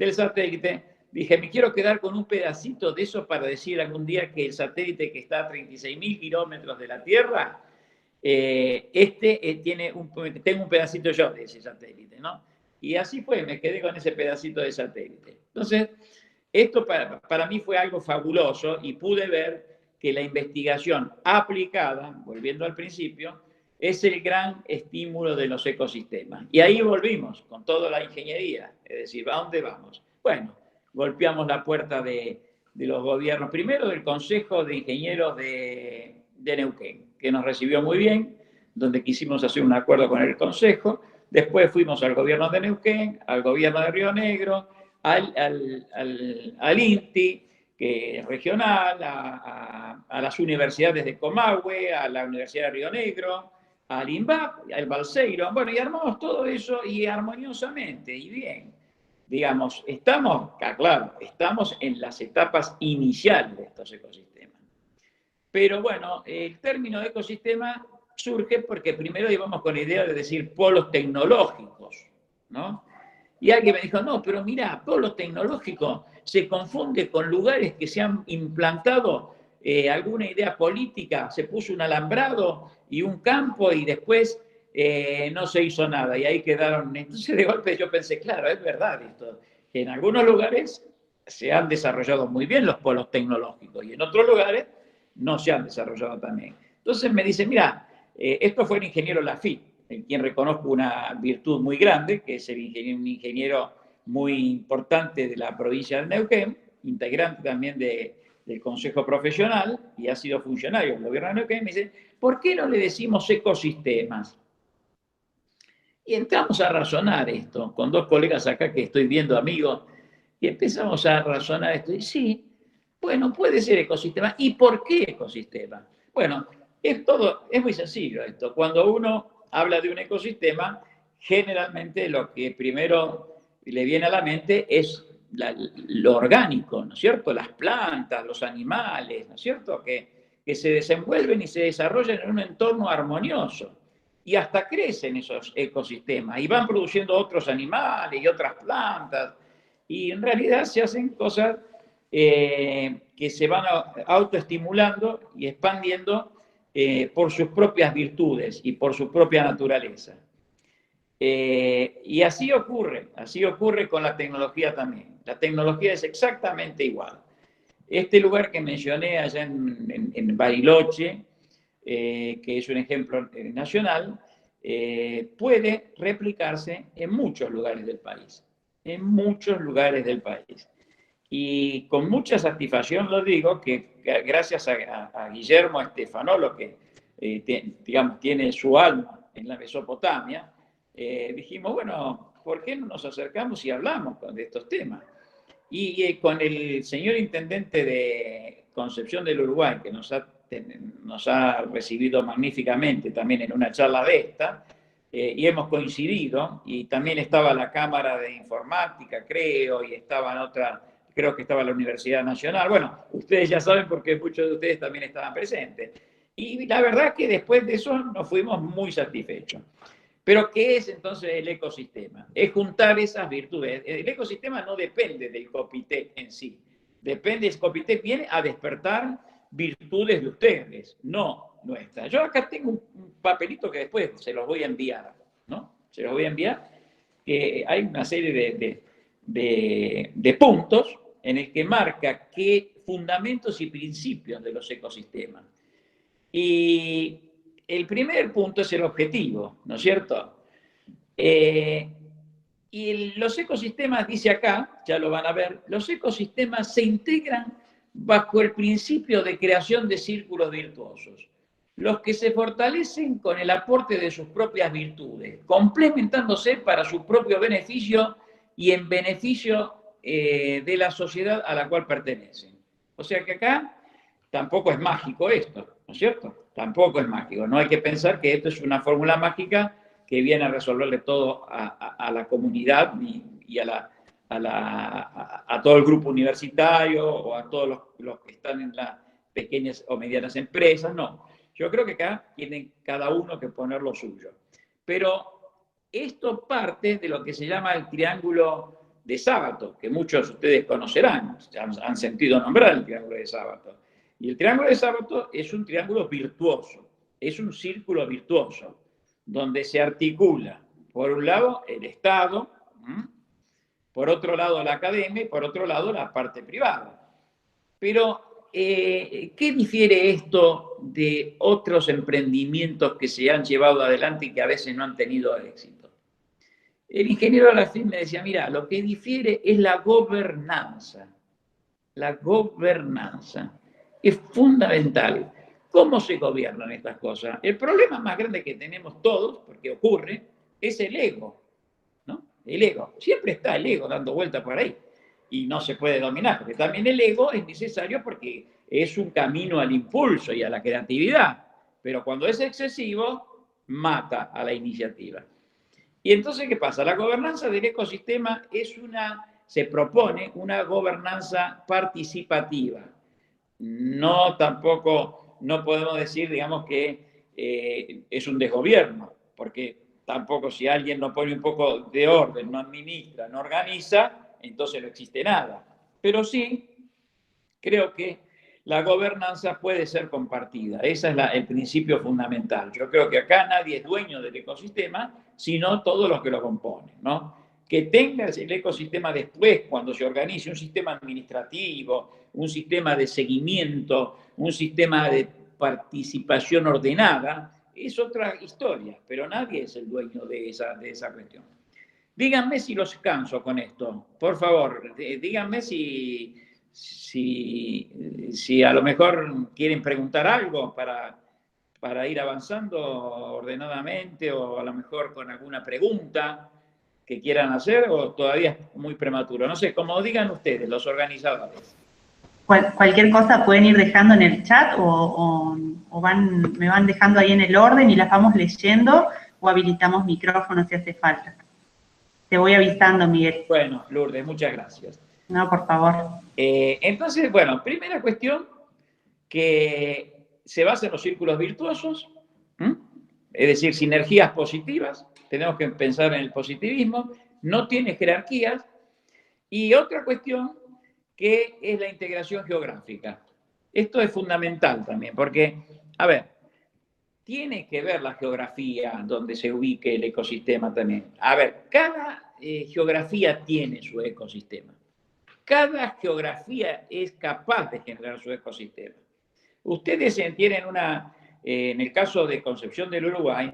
del satélite, dije, me quiero quedar con un pedacito de eso para decir algún día que el satélite que está a 36.000 kilómetros de la Tierra, tengo un pedacito yo de ese satélite, ¿no? Y así fue, me quedé con ese pedacito de satélite. Entonces, esto para mí fue algo fabuloso y pude ver que la investigación aplicada, volviendo al principio, es el gran estímulo de los ecosistemas. Y ahí volvimos con toda la ingeniería, es decir, ¿a dónde vamos? Bueno, golpeamos la puerta de los gobiernos, primero del Consejo de Ingenieros de Neuquén, que nos recibió muy bien, donde quisimos hacer un acuerdo con el Consejo. Después fuimos al gobierno de Neuquén, al gobierno de Río Negro, al INTI, que es regional, a las universidades de Comahue, a la Universidad de Río Negro, al INVAP, al Balseiro. Bueno, y armamos todo eso y armoniosamente y bien. Digamos, claro, estamos en las etapas iniciales de estos ecosistemas. Pero bueno, el término ecosistema surge porque primero íbamos con la idea de decir polos tecnológicos, ¿no? Y alguien me dijo, no, pero mira, polos tecnológicos se confunde con lugares que se han implantado alguna idea política, se puso un alambrado y un campo y después no se hizo nada y ahí quedaron. Entonces de golpe yo pensé, claro, es verdad esto. En algunos lugares se han desarrollado muy bien los polos tecnológicos y en otros lugares no se han desarrollado también. Entonces me dice, mira, esto fue el ingeniero Lafitte, en quien reconozco una virtud muy grande, que es un ingeniero muy importante de la provincia de Neuquén, integrante también del Consejo Profesional y ha sido funcionario del gobierno de Neuquén. Me dice, ¿por qué no le decimos ecosistemas? Y entramos a razonar esto con dos colegas acá que estoy viendo, amigos, y empezamos a razonar esto. Y sí, bueno, puede ser ecosistema. ¿Y por qué ecosistema? Bueno, es muy sencillo esto. Cuando uno habla de un ecosistema, generalmente lo que primero le viene a la mente es lo orgánico, ¿no es cierto? Las plantas, los animales, ¿no es cierto? Que se desenvuelven y se desarrollan en un entorno armonioso. Y hasta crecen esos ecosistemas y van produciendo otros animales y otras plantas. Y en realidad se hacen cosas que se van autoestimulando y expandiendo por sus propias virtudes y por su propia naturaleza. Y así ocurre con la tecnología también. La tecnología es exactamente igual. Este lugar que mencioné allá en Bariloche, que es un ejemplo nacional, puede replicarse en muchos lugares del país. En muchos lugares del país. Y con mucha satisfacción lo digo, que gracias a Guillermo Stefanolo, que digamos, tiene su alma en la Mesopotamia, dijimos, bueno, ¿por qué no nos acercamos y hablamos de estos temas? Y con el señor intendente de Concepción del Uruguay, que nos ha recibido magníficamente también en una charla de esta, y hemos coincidido, y también estaba la Cámara de Informática, creo, y estaban otra, creo que estaba la Universidad Nacional. Bueno, ustedes ya saben porque muchos de ustedes también estaban presentes. Y la verdad que después de eso nos fuimos muy satisfechos. Pero ¿qué es entonces el ecosistema? Es juntar esas virtudes. El ecosistema no depende del Copitec en sí. Depende, el Copitec viene a despertar virtudes de ustedes, no nuestras. Yo acá tengo un papelito que después se los voy a enviar, ¿no? Se los voy a enviar, que hay una serie de puntos en el que marca qué fundamentos y principios de los ecosistemas. Y el primer punto es el objetivo, ¿no es cierto? Y los ecosistemas, dice acá, ya lo van a ver, los ecosistemas se integran bajo el principio de creación de círculos virtuosos, los que se fortalecen con el aporte de sus propias virtudes, complementándose para su propio beneficio y en beneficio de la sociedad a la cual pertenecen. O sea que acá tampoco es mágico esto, ¿no es cierto? Tampoco es mágico. No hay que pensar que esto es una fórmula mágica que viene a resolverle todo a la comunidad y a todo el grupo universitario o a todos los que están en las pequeñas o medianas empresas. No, yo creo que acá tienen cada uno que poner lo suyo. Pero esto parte de lo que se llama el triángulo de Sábato, que muchos de ustedes conocerán, han sentido nombrar el triángulo de Sábato. Y el triángulo de Sábato es un triángulo virtuoso, es un círculo virtuoso, donde se articula, por un lado, el Estado, por otro lado, la academia y por otro lado, la parte privada. Pero, ¿qué difiere esto de otros emprendimientos que se han llevado adelante y que a veces no han tenido éxito? El ingeniero Alacín me decía, mira, lo que difiere es la gobernanza. La gobernanza es fundamental. ¿Cómo se gobiernan estas cosas? El problema más grande que tenemos todos, porque ocurre, es el ego, ¿no? El ego. Siempre está el ego dando vuelta por ahí y no se puede dominar, porque también el ego es necesario porque es un camino al impulso y a la creatividad, pero cuando es excesivo, mata a la iniciativa. Y entonces, ¿qué pasa? La gobernanza del ecosistema se propone una gobernanza participativa. No tampoco, no podemos decir, digamos, que es un desgobierno, porque tampoco si alguien no pone un poco de orden, no administra, no organiza, entonces no existe nada. Pero sí, creo que la gobernanza puede ser compartida. Ese es el principio fundamental. Yo creo que acá nadie es dueño del ecosistema, sino todos los que lo componen, ¿no? Que tenga el ecosistema después, cuando se organice un sistema administrativo, un sistema de seguimiento, un sistema de participación ordenada, es otra historia, pero nadie es el dueño de esa cuestión. Díganme si los canso con esto, por favor, díganme si a lo mejor quieren preguntar algo para ir avanzando ordenadamente o a lo mejor con alguna pregunta que quieran hacer o todavía es muy prematuro. No sé, como digan ustedes, los organizadores. Cualquier cosa pueden ir dejando en el chat me van dejando ahí en el orden y las vamos leyendo o habilitamos micrófonos si hace falta. Te voy avisando, Miguel. Bueno, Lourdes, muchas gracias. No, por favor. Entonces, bueno, primera cuestión que se basa en los círculos virtuosos, es decir, sinergias positivas, tenemos que pensar en el positivismo, no tiene jerarquías, y otra cuestión que es la integración geográfica. Esto es fundamental también, porque, a ver, tiene que ver la geografía donde se ubique el ecosistema también. A ver, cada geografía tiene su ecosistema. Cada geografía es capaz de generar su ecosistema. Ustedes tienen en el caso de Concepción del Uruguay,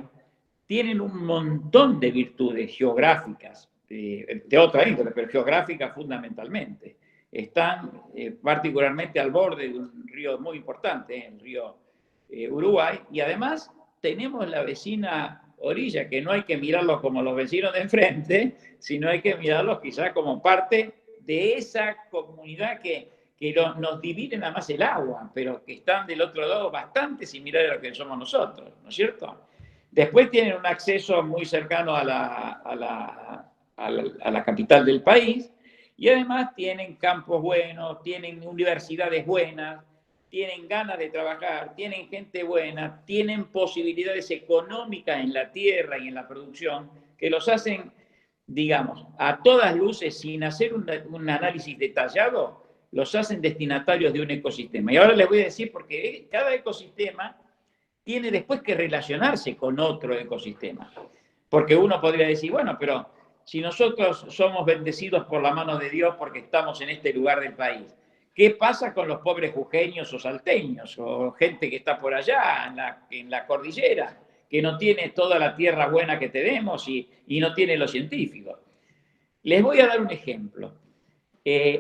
tienen un montón de virtudes geográficas, de otra índole, pero geográficas fundamentalmente. Están particularmente al borde de un río muy importante, el río Uruguay, y además tenemos la vecina orilla, que no hay que mirarlos como los vecinos de enfrente, sino hay que mirarlos quizás como parte de esa comunidad que nos divide nada más el agua, pero que están del otro lado bastante similares a lo que somos nosotros, ¿no es cierto? Después tienen un acceso muy cercano a la capital del país y además tienen campos buenos, tienen universidades buenas, tienen ganas de trabajar, tienen gente buena, tienen posibilidades económicas en la tierra y en la producción que los hacen, digamos, a todas luces, sin hacer un análisis detallado, los hacen destinatarios de un ecosistema. Y ahora les voy a decir, porque cada ecosistema tiene después que relacionarse con otro ecosistema. Porque uno podría decir, bueno, pero si nosotros somos bendecidos por la mano de Dios porque estamos en este lugar del país, ¿qué pasa con los pobres jujeños o salteños o gente que está por allá en la cordillera, que no tiene toda la tierra buena que tenemos y no tiene los científicos? Les voy a dar un ejemplo.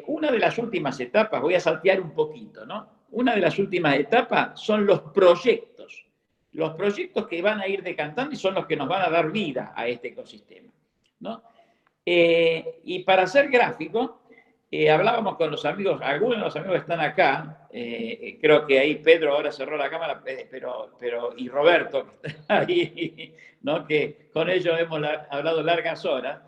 Una de las últimas etapas, voy a saltear un poquito, ¿no? Una de las últimas etapas son los proyectos. Los proyectos que van a ir decantando y son los que nos van a dar vida a este ecosistema, ¿no? Y para ser gráfico, hablábamos con los amigos, algunos de los amigos que están acá, creo que ahí Pedro ahora cerró la cámara, y Roberto, que está ahí, ¿no? Que con ellos hemos hablado largas horas,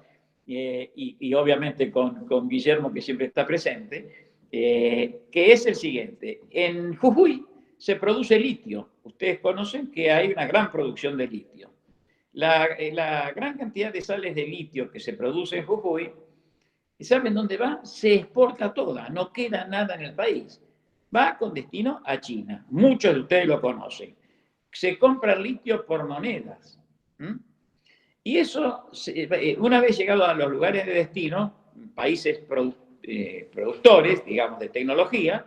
y obviamente con Guillermo, que siempre está presente, que es el siguiente. En Jujuy se produce litio. Ustedes conocen que hay una gran producción de litio. La gran cantidad de sales de litio que se produce en Jujuy ¿Y saben dónde va? Se exporta toda, no queda nada en el país. Va con destino a China. Muchos de ustedes lo conocen. Se compra litio por monedas. ¿Mm? Y eso, una vez llegado a los lugares de destino, países productores, digamos, de tecnología,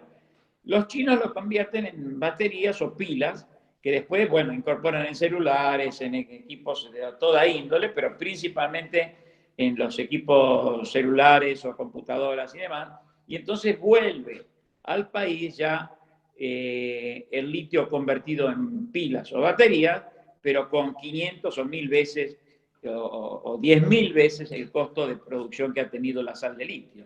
los chinos lo convierten en baterías o pilas que después, bueno, incorporan en celulares, en equipos de toda índole, pero principalmente en los equipos celulares o computadoras y demás. Y entonces vuelve al país ya el litio convertido en pilas o baterías, pero con 500 o 1000 veces o 10.000 veces el costo de producción que ha tenido la sal de litio.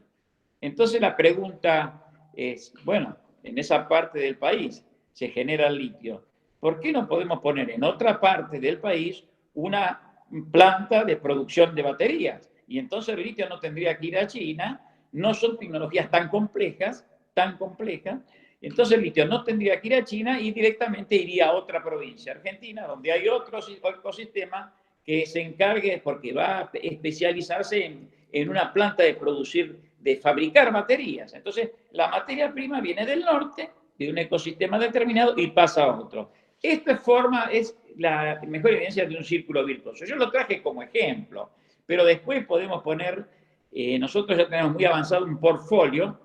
Entonces la pregunta es, bueno, en esa parte del país se genera el litio, ¿por qué no podemos poner en otra parte del país una planta de producción de baterías? Y entonces el litio no tendría que ir a China, no son tecnologías tan complejas, entonces el litio no tendría que ir a China y directamente iría a otra provincia, Argentina, donde hay otro ecosistema que se encargue, porque va a especializarse en una planta de producir, de fabricar baterías. Entonces, la materia prima viene del norte, de un ecosistema determinado, y pasa a otro. Esta forma es la mejor evidencia de un círculo virtuoso. Yo lo traje como ejemplo, pero después podemos poner, nosotros ya tenemos muy avanzado un portfolio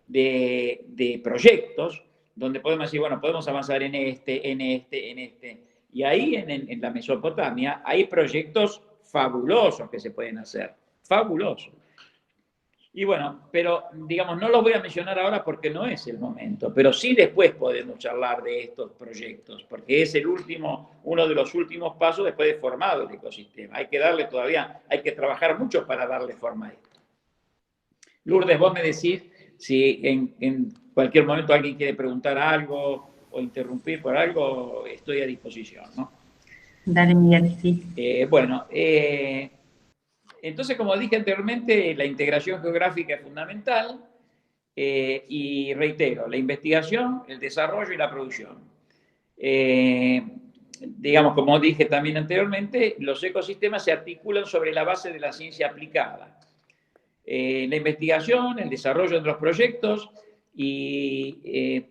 de proyectos, donde podemos decir, bueno, podemos avanzar en este. Y ahí en la Mesopotamia hay proyectos fabulosos que se pueden hacer, fabulosos. Y bueno, pero digamos, no los voy a mencionar ahora porque no es el momento, pero sí después podemos charlar de estos proyectos, porque es uno de los últimos pasos después de formado el ecosistema. Hay que trabajar mucho para darle forma a esto. Lourdes, vos me decís si en cualquier momento alguien quiere preguntar algo o interrumpir por algo, estoy a disposición, ¿no? Dale, Miguel, sí. Entonces, como dije anteriormente, la integración geográfica es fundamental y reitero, la investigación, el desarrollo y la producción. Digamos, como dije también anteriormente, los ecosistemas se articulan sobre la base de la ciencia aplicada. La investigación, el desarrollo de los proyectos y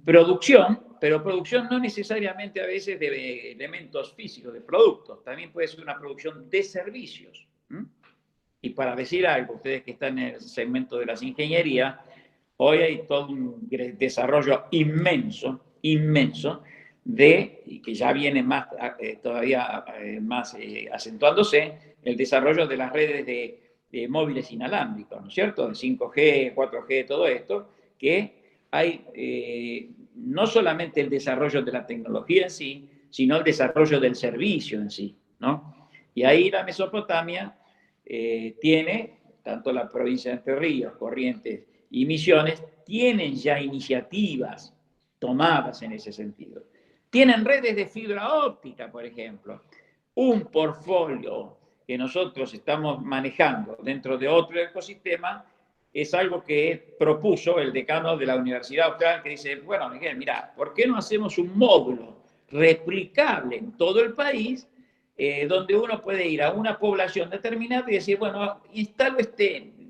producción, pero producción no necesariamente a veces de elementos físicos, de productos, también puede ser una producción de servicios. Y para decir algo, ustedes que están en el segmento de las ingenierías, hoy hay todo un desarrollo inmenso, y que ya viene más, todavía más acentuándose, el desarrollo de las redes de móviles inalámbricos, ¿no es cierto? De 5G, 4G, todo esto, que hay no solamente el desarrollo de la tecnología en sí, sino el desarrollo del servicio en sí, ¿no? Y ahí la Mesopotamia tiene, tanto la provincia de Entre Ríos, Corrientes y Misiones, tienen ya iniciativas tomadas en ese sentido. Tienen redes de fibra óptica, por ejemplo, un portfolio que nosotros estamos manejando dentro de otro ecosistema, es algo que propuso el decano de la Universidad Austral, que dice, bueno, Miguel, mira, ¿por qué no hacemos un módulo replicable en todo el país, donde uno puede ir a una población determinada y decir, bueno, instalo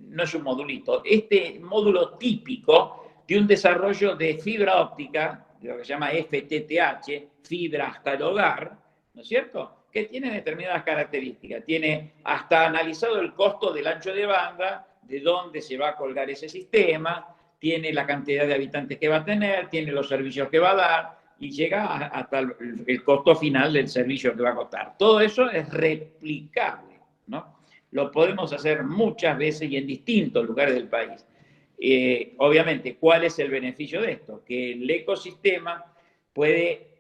no es un modulito, este módulo típico de un desarrollo de fibra óptica, de lo que se llama FTTH, fibra hasta el hogar, ¿no es cierto?, que tiene determinadas características. Tiene hasta analizado el costo del ancho de banda, de dónde se va a colgar ese sistema, tiene la cantidad de habitantes que va a tener, tiene los servicios que va a dar y llega hasta el costo final del servicio que va a costar. Todo eso es replicable, ¿no? Lo podemos hacer muchas veces y en distintos lugares del país. Obviamente, ¿cuál es el beneficio de esto? Que el ecosistema puede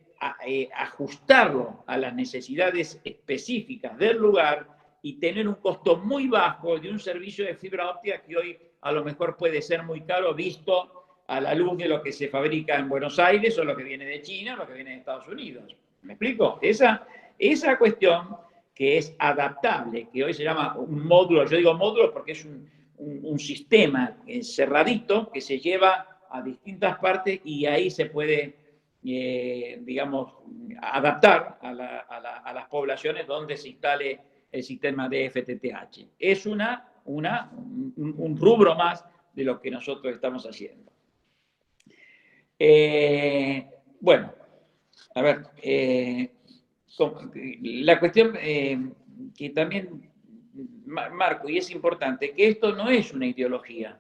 ajustarlo a las necesidades específicas del lugar y tener un costo muy bajo de un servicio de fibra óptica que hoy a lo mejor puede ser muy caro visto a la luz de lo que se fabrica en Buenos Aires o lo que viene de China o lo que viene de Estados Unidos. ¿Me explico? Esa cuestión que es adaptable, que hoy se llama un módulo, yo digo módulo porque es un sistema cerradito que se lleva a distintas partes y ahí se puede digamos, adaptar a las poblaciones donde se instale el sistema de FTTH. Es una un rubro más de lo que nosotros estamos haciendo. Bueno, a ver, la cuestión que también marco, y es importante, que esto no es una ideología,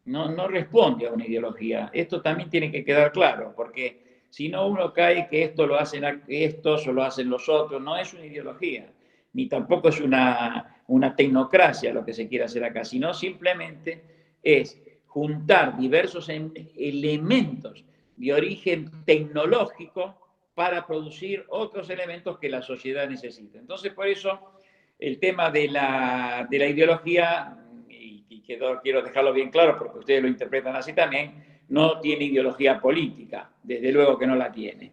no responde a una ideología. Esto también tiene que quedar claro, porque si no uno cae que esto lo hacen estos o lo hacen los otros, no es una ideología, ni tampoco es una tecnocracia lo que se quiere hacer acá, sino simplemente es juntar diversos elementos de origen tecnológico para producir otros elementos que la sociedad necesita. Entonces, por eso, el tema de la ideología, y quiero dejarlo bien claro porque ustedes lo interpretan así también, no tiene ideología política, desde luego que no la tiene.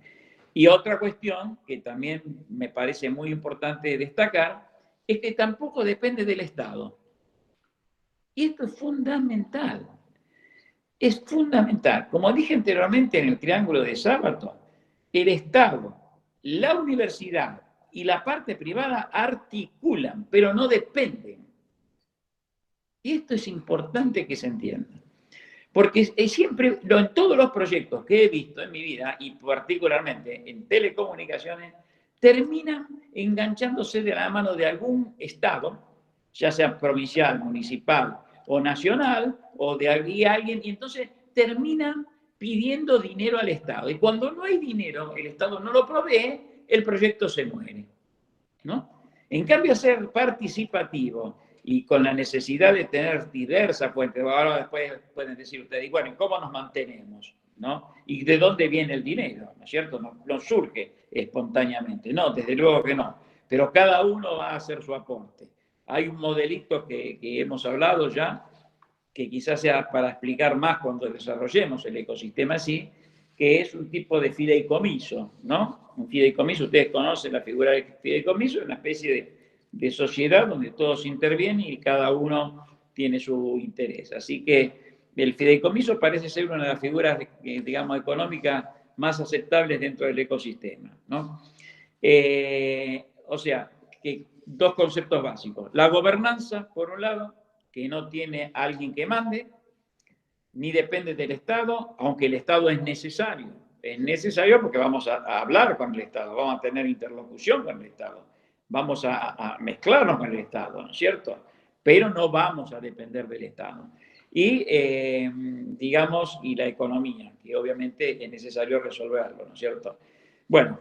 Y otra cuestión que también me parece muy importante destacar es que tampoco depende del Estado. Y esto es fundamental. Es fundamental. Como dije anteriormente en el triángulo de Sábato, el Estado, la universidad y la parte privada articulan, pero no dependen. Y esto es importante que se entienda. Porque siempre, en todos los proyectos que he visto en mi vida, y particularmente en telecomunicaciones, terminan enganchándose de la mano de algún Estado, ya sea provincial, municipal o nacional, o de alguien, y entonces terminan pidiendo dinero al Estado. Y cuando no hay dinero, el Estado no lo provee, el proyecto se muere, ¿no? En cambio, ser participativo y con la necesidad de tener diversas fuentes, ahora después pueden decir ustedes, bueno, ¿y cómo nos mantenemos? ¿No? ¿Y de dónde viene el dinero? ¿No es cierto? No surge espontáneamente, no, desde luego que no, pero cada uno va a hacer su aporte. Hay un modelito que hemos hablado ya, que quizás sea para explicar más cuando desarrollemos el ecosistema así, que es un tipo de fideicomiso, ¿no? Un fideicomiso, ustedes conocen la figura del fideicomiso, es una especie de sociedad donde todos intervienen y cada uno tiene su interés. Así que el fideicomiso parece ser una de las figuras, digamos, económicas más aceptables dentro del ecosistema, ¿no? O sea, que dos conceptos básicos. La gobernanza, por un lado, que no tiene alguien que mande, ni depende del Estado, aunque el Estado es necesario. Es necesario porque vamos a hablar con el Estado, vamos a tener interlocución con el Estado, vamos a mezclarnos con el Estado, ¿no es cierto? Pero no vamos a depender del Estado. Y, digamos, y la economía, que obviamente es necesario resolverlo, ¿no es cierto? Bueno,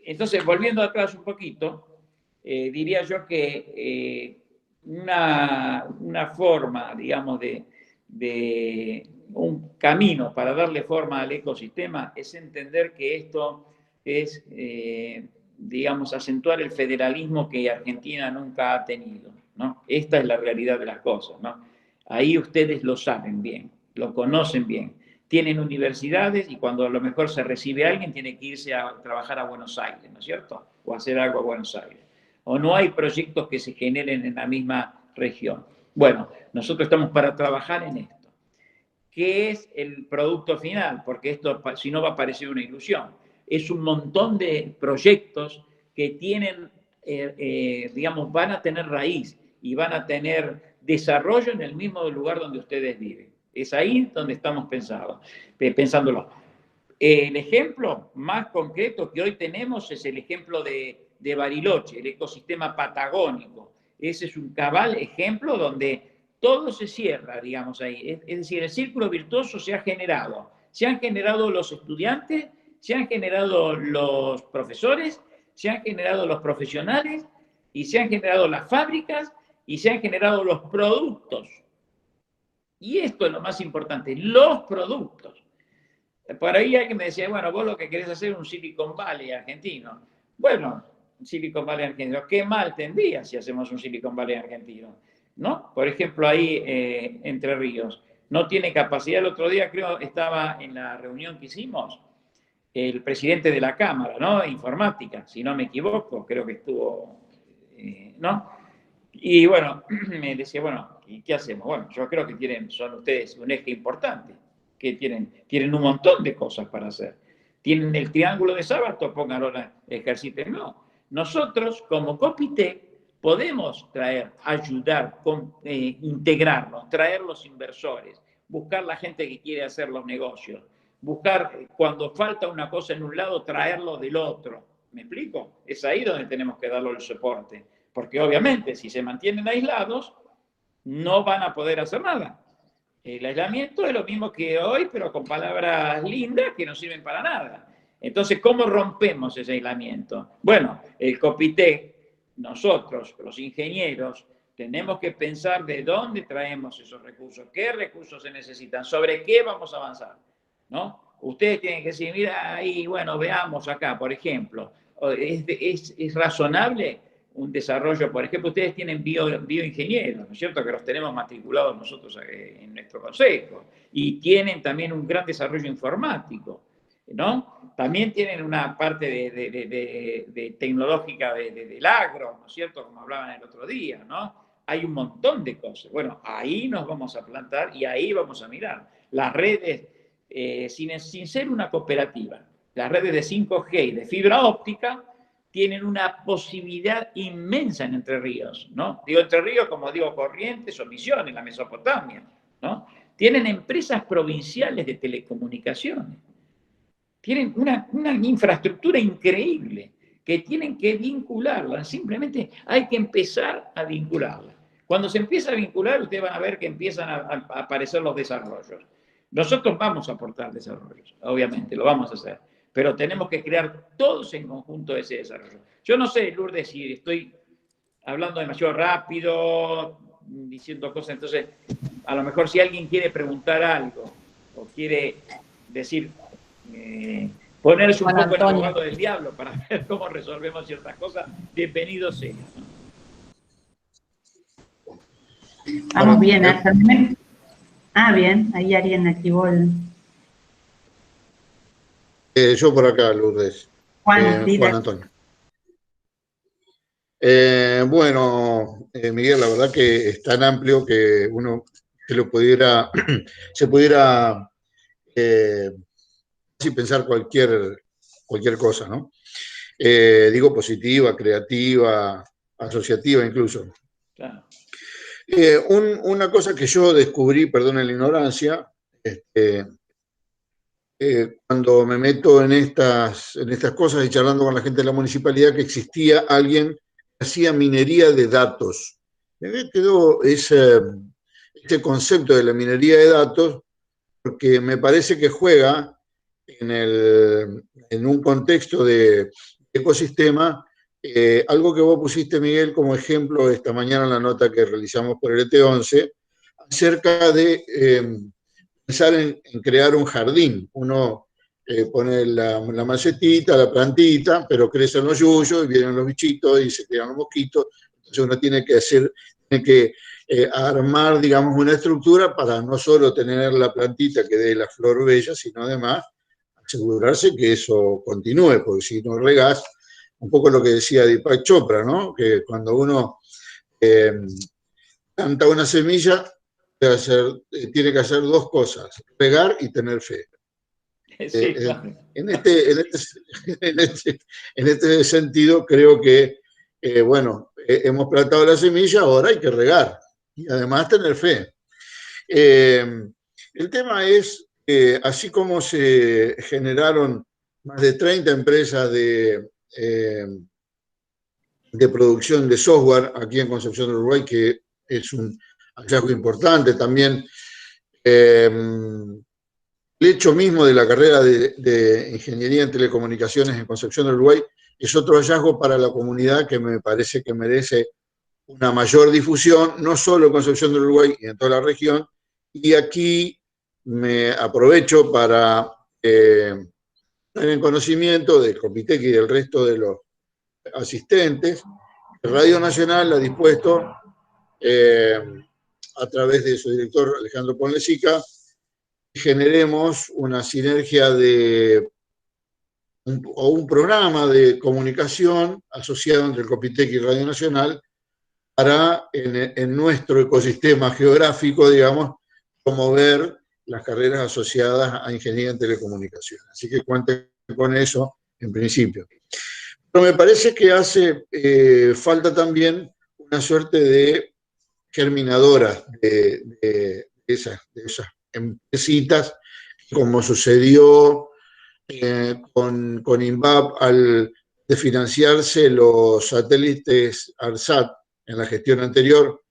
entonces, volviendo atrás un poquito, diría yo que una forma, digamos, de un camino para darle forma al ecosistema es entender que esto es, digamos, acentuar el federalismo que Argentina nunca ha tenido, ¿no? Esta es la realidad de las cosas, ¿no? Ahí ustedes lo saben bien, lo conocen bien. Tienen universidades y cuando a lo mejor se recibe a alguien tiene que irse a trabajar a Buenos Aires, ¿no es cierto? O hacer algo a Buenos Aires. O no hay proyectos que se generen en la misma región. Bueno, nosotros estamos para trabajar en esto. ¿Qué es el producto final? Porque esto, si no, va a parecer una ilusión. Es un montón de proyectos que tienen, digamos, van a tener raíz y van a tener desarrollo en el mismo lugar donde ustedes viven. Es ahí donde estamos pensándolo. El ejemplo más concreto que hoy tenemos es el ejemplo de Bariloche, el ecosistema patagónico. Ese es un cabal ejemplo donde todo se cierra, digamos, ahí. Es decir, el círculo virtuoso se ha generado. Se han generado los estudiantes, se han generado los profesores, se han generado los profesionales, y se han generado las fábricas, y se han generado los productos. Y esto es lo más importante, los productos. Por ahí alguien me decía, bueno, vos lo que querés hacer es un Silicon Valley argentino. Bueno, Silicon Valley argentino, qué mal tendría si hacemos un Silicon Valley argentino, ¿no? Por ejemplo, ahí Entre Ríos, no tiene capacidad. El otro día creo estaba en la reunión que hicimos el presidente de la Cámara, ¿no? Informática, si no me equivoco, creo que estuvo, ¿no? Y bueno, me decía, bueno, ¿y qué hacemos? Bueno, yo creo que son ustedes un eje importante, que tienen un montón de cosas para hacer. Tienen el triángulo de Sábato, pónganlo, ejerciten. No, nosotros como Copitec podemos traer, ayudar, integrarnos, traer los inversores, buscar la gente que quiere hacer los negocios, buscar cuando falta una cosa en un lado, traerlo del otro. ¿Me explico? Es ahí donde tenemos que darle el soporte. Porque obviamente si se mantienen aislados, no van a poder hacer nada. El aislamiento es lo mismo que hoy, pero con palabras lindas que no sirven para nada. Entonces, ¿cómo rompemos ese aislamiento? Bueno, el Copitec, nosotros, los ingenieros, tenemos que pensar de dónde traemos esos recursos, qué recursos se necesitan, sobre qué vamos a avanzar, ¿no? Ustedes tienen que decir, mira, ahí, bueno, veamos acá, por ejemplo, ¿es razonable un desarrollo? Por ejemplo, ustedes tienen bioingenieros, ¿no es cierto?, que los tenemos matriculados nosotros en nuestro consejo, y tienen también un gran desarrollo informático, ¿no? También tienen una parte de tecnológica del agro, ¿no es cierto?, como hablaban el otro día, ¿no? Hay un montón de cosas. Bueno, ahí nos vamos a plantar y ahí vamos a mirar. Las redes, sin ser una cooperativa, las redes de 5G y de fibra óptica tienen una posibilidad inmensa en Entre Ríos, ¿no? Digo Entre Ríos como digo Corrientes o Misiones, la Mesopotamia, ¿no? Tienen empresas provinciales de telecomunicaciones. Tienen una infraestructura increíble que tienen que vincularla. Simplemente hay que empezar a vincularla. Cuando se empieza a vincular, ustedes van a ver que empiezan a aparecer los desarrollos. Nosotros vamos a aportar desarrollos, obviamente, lo vamos a hacer. Pero tenemos que crear todos en conjunto ese desarrollo. Yo no sé, Lourdes, si estoy hablando demasiado rápido, diciendo cosas. Entonces, a lo mejor si alguien quiere preguntar algo o quiere decir... ponerse un poco en el abogado del diablo para ver cómo resolvemos ciertas cosas, bienvenido sea, ¿no? Vamos bien, bien, ahí alguien activó el... Yo por acá, Lourdes. Juan Antonio. Bueno, Miguel, la verdad que es tan amplio que uno se pudiera pensar cualquier cosa, ¿no? Digo positiva, creativa, asociativa incluso. Claro. Una cosa que yo descubrí, perdón la ignorancia, cuando me meto en estas cosas y charlando con la gente de la municipalidad, que existía alguien que hacía minería de datos. Me quedó ese concepto de la minería de datos, porque me parece que juega en un contexto de ecosistema, algo que vos pusiste, Miguel, como ejemplo esta mañana en la nota que realizamos por el ET11, acerca de pensar en crear un jardín. Uno pone la macetita, la plantita, pero crecen los yuyos y vienen los bichitos y se crean los mosquitos. Entonces uno tiene que armar, digamos, una estructura para no solo tener la plantita que dé la flor bella, sino además asegurarse que eso continúe, porque si no regás, un poco lo que decía Deepak Chopra, ¿no? Que cuando uno planta una semilla, tiene que hacer dos cosas: regar y tener fe. Sí, claro. En este sentido, creo que, hemos plantado la semilla, ahora hay que regar y además tener fe. El tema es, así como se generaron más de 30 empresas de producción de software aquí en Concepción del Uruguay, que es un hallazgo importante también. El hecho mismo de la carrera de Ingeniería en Telecomunicaciones en Concepción del Uruguay es otro hallazgo para la comunidad que me parece que merece una mayor difusión, no solo en Concepción del Uruguay y en toda la región. Y aquí me aprovecho para tener en conocimiento del Copitec y del resto de los asistentes. Radio Nacional ha dispuesto, a través de su director Alejandro Ponlecica, generemos una sinergia o un programa de comunicación asociado entre el Copitec y Radio Nacional para, en nuestro ecosistema geográfico, digamos, promover las carreras asociadas a Ingeniería en Telecomunicaciones. Así que cuenten con eso en principio. Pero me parece que hace falta también una suerte de germinadoras de esas empresitas, como sucedió con INVAP al desfinanciarse los satélites ARSAT en la gestión anterior.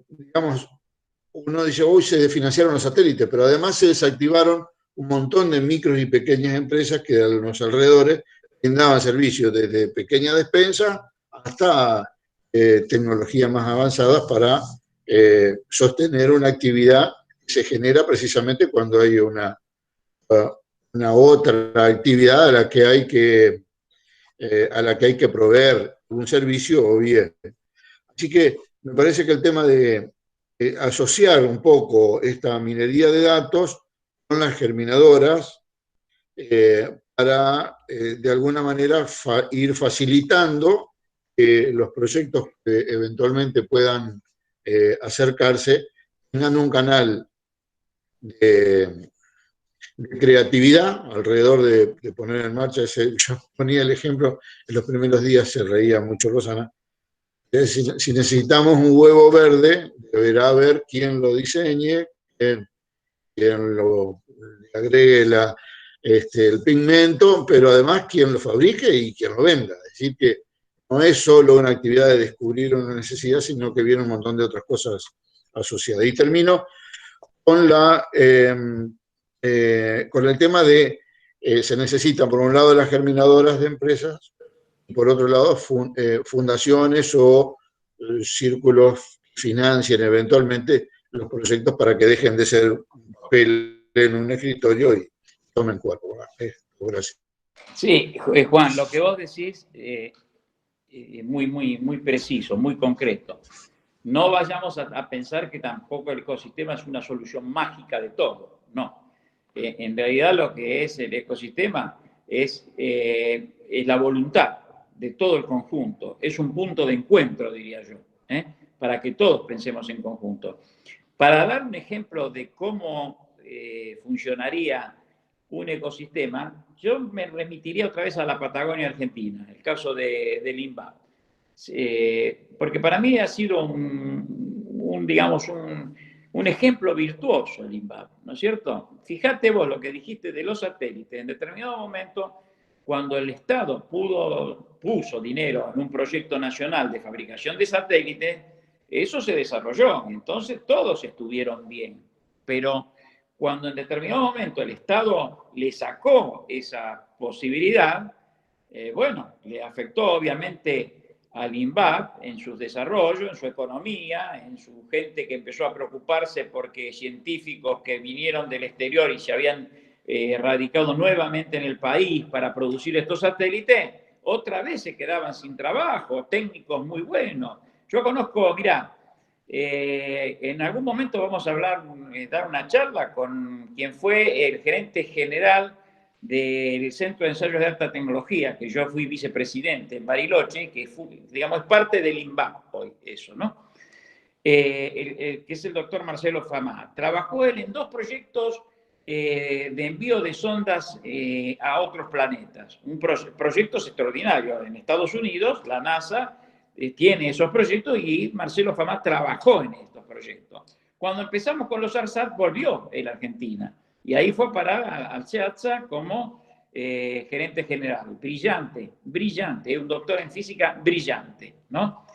Digamos, uno dice, hoy se desfinanciaron los satélites, pero además se desactivaron un montón de micros y pequeñas empresas que a los alrededores brindaban servicios desde pequeña despensa hasta tecnologías más avanzadas para sostener una actividad que se genera precisamente cuando hay una otra actividad a la que hay que proveer un servicio o bien. Así que me parece que el tema de asociar un poco esta minería de datos con las germinadoras para, de alguna manera, ir facilitando que los proyectos que eventualmente puedan acercarse tengan un canal de creatividad alrededor de poner en marcha yo ponía el ejemplo, en los primeros días se reía mucho Rosana. Si necesitamos un huevo verde, deberá haber quien lo diseñe, quien lo agregue el pigmento, pero además quien lo fabrique y quien lo venda. Es decir, que no es solo una actividad de descubrir una necesidad, sino que viene un montón de otras cosas asociadas. Y termino con con el tema de se necesitan, por un lado, las germinadoras de empresas, y por otro lado, fundaciones o círculos que financien eventualmente los proyectos para que dejen de ser un papel en un escritorio y tomen cuerpo. Gracias. Sí, Juan, lo que vos decís muy preciso, muy concreto. No vayamos a pensar que tampoco el ecosistema es una solución mágica de todo, no. En realidad lo que es el ecosistema es la voluntad de todo el conjunto, es un punto de encuentro, diría yo, para que todos pensemos en conjunto. Para dar un ejemplo de cómo funcionaría un ecosistema, yo me remitiría otra vez a la Patagonia Argentina, el caso del INVAP. Porque para mí ha sido un ejemplo virtuoso el INVAP, ¿no es cierto? Fíjate vos lo que dijiste de los satélites. En determinado momento, cuando el Estado puso dinero en un proyecto nacional de fabricación de satélites, eso se desarrolló. Entonces todos estuvieron bien. Pero cuando en determinado momento el Estado le sacó esa posibilidad, bueno, le afectó obviamente al INVAP en su desarrollo, en su economía, en su gente que empezó a preocuparse porque científicos que vinieron del exterior y se habían radicado nuevamente en el país para producir estos satélites, otra vez se quedaban sin trabajo, técnicos muy buenos. Yo conozco, mirá, en algún momento vamos a dar una charla con quien fue el gerente general del Centro de Ensayos de Alta Tecnología, que yo fui vicepresidente en Bariloche, que digamos, es parte del INVAP hoy, eso, ¿no? Que es el doctor Marcelo Famá. Trabajó él en 2 proyectos de envío de sondas a otros planetas. Proyectos extraordinarios. En Estados Unidos, la NASA tiene esos proyectos y Marcelo Famá trabajó en estos proyectos. Cuando empezamos con los ARSAT, volvió él a Argentina. Y ahí fue a parar al CEATSA como gerente general. Brillante, un doctor en física brillante, ¿no?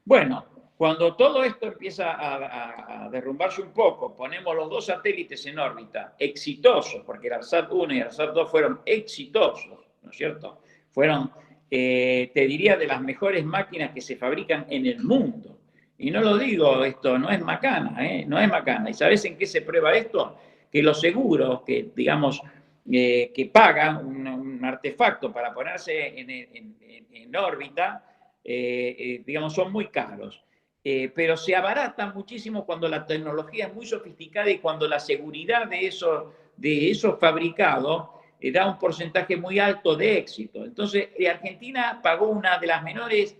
Bueno, cuando todo esto empieza a derrumbarse un poco, ponemos los 2 satélites en órbita, exitosos, porque el ARSAT 1 y el ARSAT 2 fueron exitosos, ¿no es cierto? Fueron, te diría, de las mejores máquinas que se fabrican en el mundo. Y no lo digo, esto no es macana, no es macana. ¿Y sabes en qué se prueba esto? Que los seguros que, digamos, que pagan un artefacto para ponerse en órbita, digamos, son muy caros. Pero se abaratan muchísimo cuando la tecnología es muy sofisticada y cuando la seguridad de esos fabricados da un porcentaje muy alto de éxito. Entonces, Argentina pagó una de las menores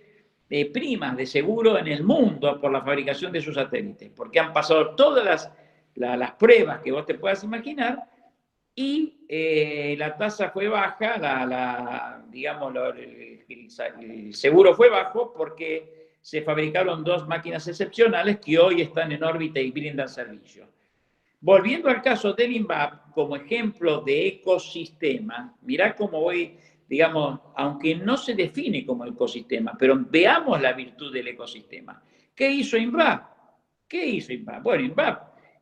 primas de seguro en el mundo por la fabricación de sus satélites, porque han pasado todas las pruebas que vos te puedas imaginar y la tasa fue baja, digamos, el seguro fue bajo porque se fabricaron 2 máquinas excepcionales que hoy están en órbita y brindan servicio. Volviendo al caso del INVAP, como ejemplo de ecosistema, mirá cómo voy, digamos, aunque no se define como ecosistema, pero veamos la virtud del ecosistema. ¿Qué hizo INVAP? ¿Qué hizo INVAP? Bueno,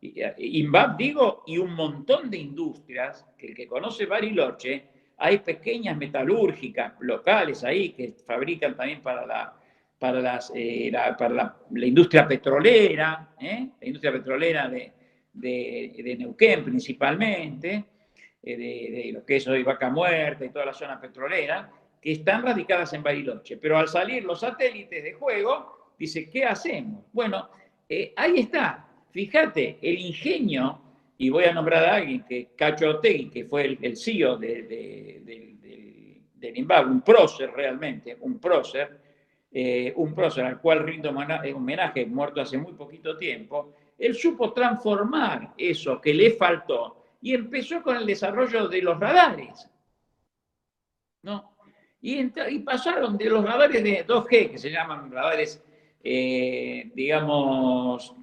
INVAP digo, y un montón de industrias, que el que conoce Bariloche, hay pequeñas metalúrgicas locales ahí que fabrican también para la industria petrolera, la industria petrolera de Neuquén principalmente, de lo que es hoy Vaca Muerta y toda la zona petrolera, que están radicadas en Bariloche. Pero al salir los satélites de juego, dice, ¿qué hacemos? Bueno, ahí está. Fíjate, el ingenio, y voy a nombrar a alguien, que Cacho Otegui, que fue el CEO del INVAP, un prócer realmente, un prócer al cual rindo homenaje, muerto hace muy poquito tiempo. Él supo transformar eso que le faltó y empezó con el desarrollo de los radares, ¿no? Y pasaron de los radares de 2G, que se llaman radares, digamos,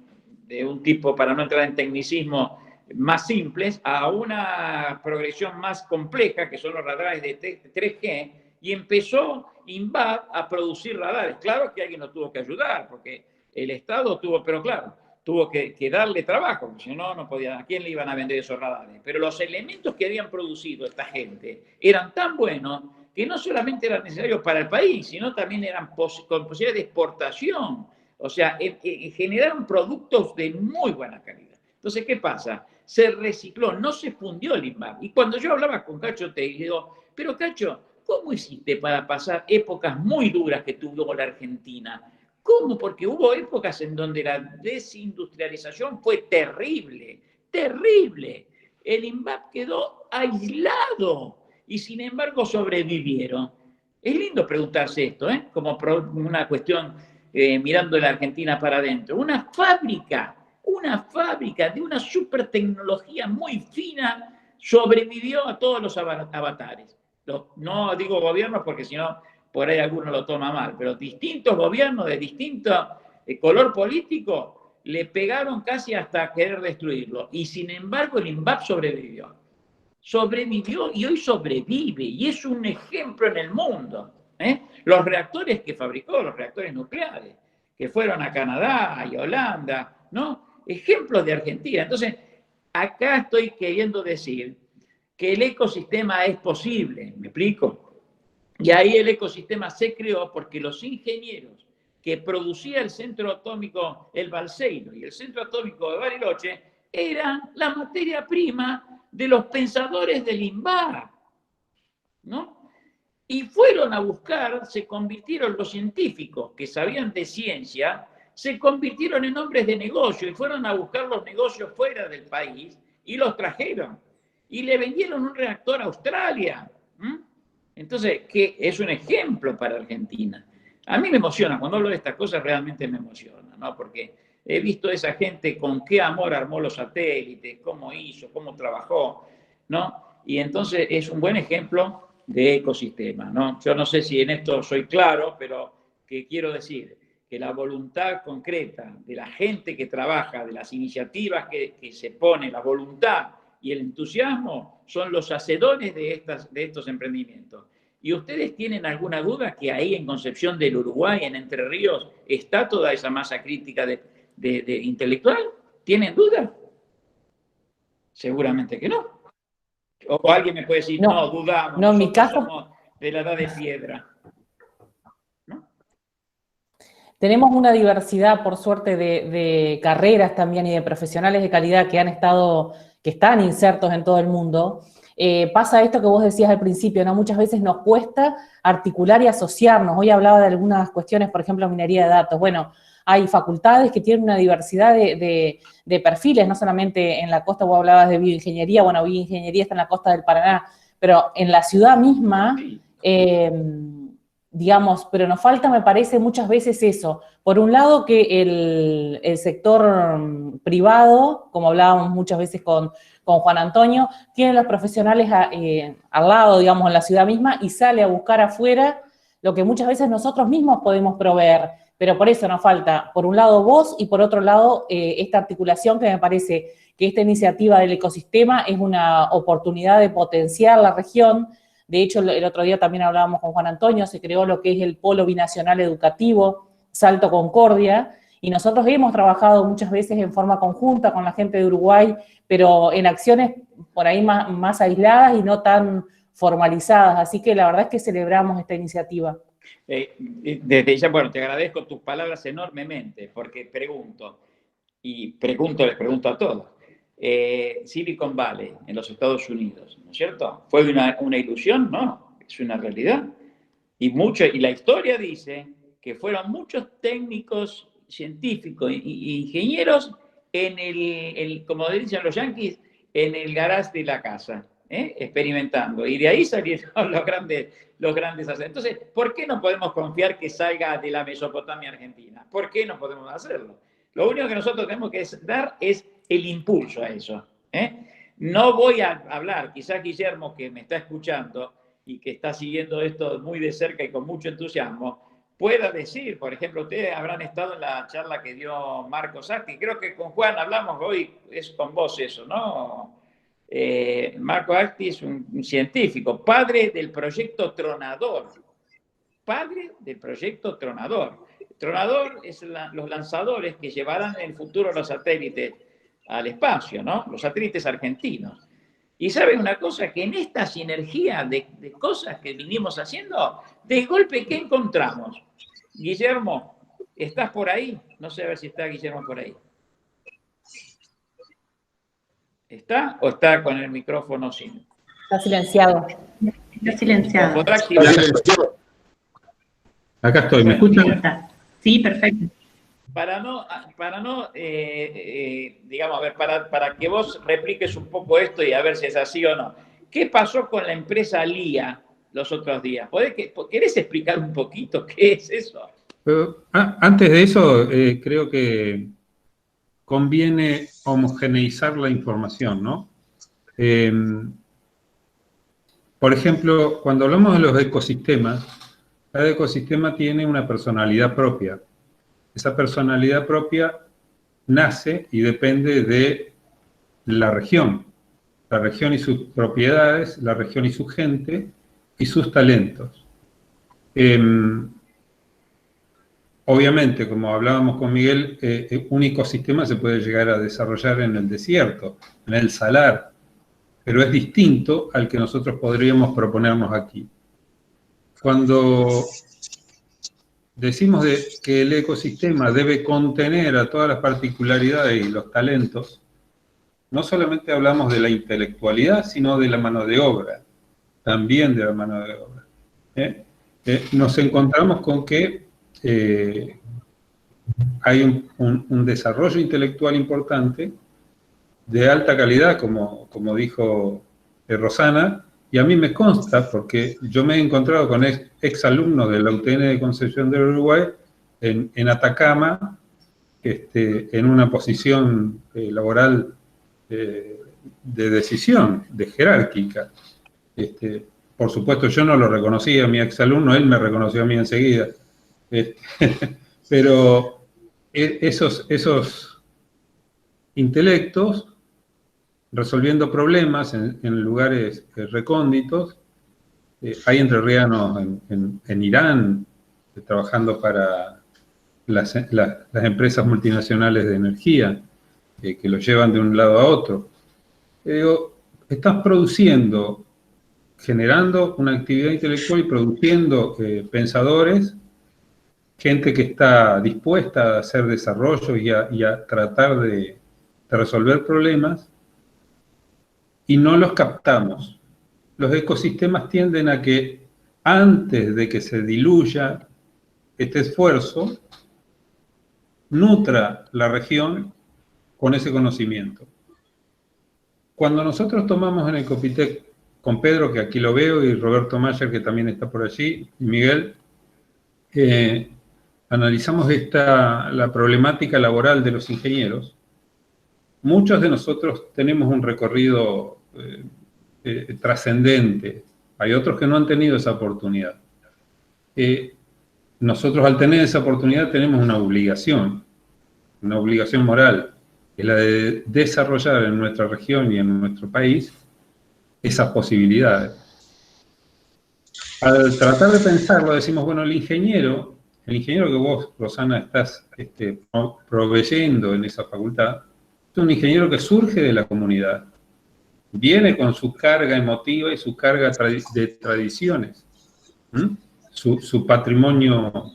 de un tipo, para no entrar en tecnicismo, más simples, a una progresión más compleja, que son los radares de 3G, y empezó INVAP a producir radares. Claro que alguien lo tuvo que ayudar, porque el Estado tuvo, pero claro, tuvo que darle trabajo, porque si no, no podía, ¿a quién le iban a vender esos radares? Pero los elementos que habían producido esta gente eran tan buenos que no solamente eran necesarios para el país, sino también eran con posibilidad de exportación. O sea, generaron productos de muy buena calidad. Entonces, ¿qué pasa? Se recicló, no se fundió el INVAP. Y cuando yo hablaba con Cacho, te digo, pero Cacho, ¿cómo hiciste para pasar épocas muy duras que tuvo la Argentina? ¿Cómo? Porque hubo épocas en donde la desindustrialización fue terrible, terrible. El INVAP quedó aislado y sin embargo sobrevivieron. Es lindo preguntarse esto, como una cuestión mirando la Argentina para adentro. Una fábrica de una super tecnología muy fina sobrevivió a todos los avatares. No digo gobiernos porque si no por ahí alguno lo toma mal, pero distintos gobiernos de distinto color político le pegaron casi hasta querer destruirlo. Y sin embargo el INVAP sobrevivió. Sobrevivió y hoy sobrevive. Y es un ejemplo en el mundo. Los reactores que fabricó, los reactores nucleares, que fueron a Canadá y Holanda, ¿no? Ejemplos de Argentina. Entonces, acá estoy queriendo decir que el ecosistema es posible, ¿me explico? Y ahí el ecosistema se creó porque los ingenieros que producía el centro atómico, el Balseiro, y el centro atómico de Bariloche, eran la materia prima de los pensadores del INVAP, ¿no? Y fueron a buscar, se convirtieron los científicos que sabían de ciencia, se convirtieron en hombres de negocio y fueron a buscar los negocios fuera del país y los trajeron. Y le vendieron un reactor a Australia. Entonces, que es un ejemplo para Argentina. A mí me emociona, cuando hablo de estas cosas realmente me emociona, ¿no? Porque he visto a esa gente con qué amor armó los satélites, cómo hizo, cómo trabajó, ¿no? Y entonces es un buen ejemplo de ecosistema, ¿no? Yo no sé si en esto soy claro, pero que quiero decir que la voluntad concreta de la gente que trabaja, de las iniciativas que se pone, la voluntad y el entusiasmo son los hacedores de estos emprendimientos. ¿Y ustedes tienen alguna duda que ahí en Concepción del Uruguay, en Entre Ríos, está toda esa masa crítica de intelectual? ¿Tienen duda? Seguramente que no. O alguien me puede decir, no dudamos, no, en mi caso somos de la edad de piedra. ¿No? Tenemos una diversidad, por suerte, de carreras también y de profesionales de calidad que están insertos en todo el mundo. Pasa esto que vos decías al principio, ¿no? Muchas veces nos cuesta articular y asociarnos. Hoy hablaba de algunas cuestiones, por ejemplo, minería de datos. Bueno, hay facultades que tienen una diversidad de perfiles, no solamente en la costa, vos hablabas de bioingeniería, bueno, bioingeniería está en la costa del Paraná, pero en la ciudad misma digamos, pero nos falta, me parece, muchas veces eso. Por un lado, que el sector privado, como hablábamos muchas veces con Juan Antonio, tiene los profesionales al lado, digamos, en la ciudad misma, y sale a buscar afuera lo que muchas veces nosotros mismos podemos proveer. Pero por eso nos falta, por un lado, vos, y por otro lado, esta articulación que me parece que esta iniciativa del ecosistema es una oportunidad de potenciar la región. De hecho, el otro día también hablábamos con Juan Antonio, se creó lo que es el Polo Binacional Educativo, Salto Concordia, y nosotros hemos trabajado muchas veces en forma conjunta con la gente de Uruguay, pero en acciones por ahí más aisladas y no tan formalizadas. Así que la verdad es que celebramos esta iniciativa. Desde ya, bueno, te agradezco tus palabras enormemente, porque les pregunto a todos. Silicon Valley en los Estados Unidos, ¿no es cierto? ¿Fue una ilusión? No, es una realidad. Y la historia dice que fueron muchos técnicos, científicos e ingenieros como dicen los yanquis, en el garage de la casa, experimentando. Y de ahí salieron los grandes ascensos. Entonces, ¿por qué no podemos confiar que salga de la Mesopotamia argentina? ¿Por qué no podemos hacerlo? Lo único que nosotros tenemos que dar es el impulso a eso. No voy a hablar, quizás Guillermo, que me está escuchando y que está siguiendo esto muy de cerca y con mucho entusiasmo, pueda decir, por ejemplo, ustedes habrán estado en la charla que dio Marcos Actis, creo que con Juan hablamos hoy, es con vos eso, ¿no? Marcos Actis, un científico, padre del proyecto Tronador. Tronador es los lanzadores que llevarán en el futuro los satélites al espacio, ¿no? Los satélites argentinos. Y ¿saben una cosa? Que en esta sinergia de cosas que vinimos haciendo, de golpe, ¿qué encontramos? Guillermo, ¿estás por ahí? No sé a ver si está Guillermo por ahí. ¿Está o está con el micrófono sin? Está silenciado. Está silenciado. ¿Podrá activar? Acá estoy, ¿me escuchan? Sí, perfecto. Para no digamos, a ver, para que vos repliques un poco esto y a ver si es así o no. ¿Qué pasó con la empresa LIA los otros días? ¿Querés explicar un poquito qué es eso? Antes de eso, creo que conviene homogeneizar la información, ¿no? Por ejemplo, cuando hablamos de los ecosistemas, cada ecosistema tiene una personalidad propia. Esa personalidad propia nace y depende de la región y sus propiedades, la región y su gente y sus talentos. Obviamente, como hablábamos con Miguel, un ecosistema se puede llegar a desarrollar en el desierto, en el salar, pero es distinto al que nosotros podríamos proponernos aquí. Cuando decimos que el ecosistema debe contener a todas las particularidades y los talentos, no solamente hablamos de la intelectualidad, sino de la mano de obra, también de la mano de obra. Nos encontramos con que hay un desarrollo intelectual importante, de alta calidad, como dijo Rosana, y a mí me consta, porque yo me he encontrado con exalumnos de la UTN de Concepción del Uruguay en Atacama, en una posición laboral de decisión, de jerárquica. Por supuesto, yo no lo reconocí a mi exalumno, él me reconoció a mí enseguida. Pero esos intelectos, resolviendo problemas en lugares recónditos, hay entrerrianos en Irán, trabajando para las empresas multinacionales de energía, que lo llevan de un lado a otro. Estás produciendo, generando una actividad intelectual y produciendo pensadores, gente que está dispuesta a hacer desarrollo y a tratar de resolver problemas, y no los captamos. Los ecosistemas tienden a que, antes de que se diluya este esfuerzo, nutra la región con ese conocimiento. Cuando nosotros tomamos en Ecopitec, con Pedro, que aquí lo veo, y Roberto Mayer, que también está por allí, y Miguel, analizamos la problemática laboral de los ingenieros, muchos de nosotros tenemos un recorrido trascendente. Hay otros que no han tenido esa oportunidad. Nosotros, al tener esa oportunidad, tenemos una obligación moral, que es la de desarrollar en nuestra región y en nuestro país esas posibilidades. Al tratar de pensarlo, decimos, bueno, el ingeniero que vos, Rosana, estás proveyendo en esa facultad, es un ingeniero que surge de la comunidad. Viene con su carga emotiva y su carga de tradiciones, su patrimonio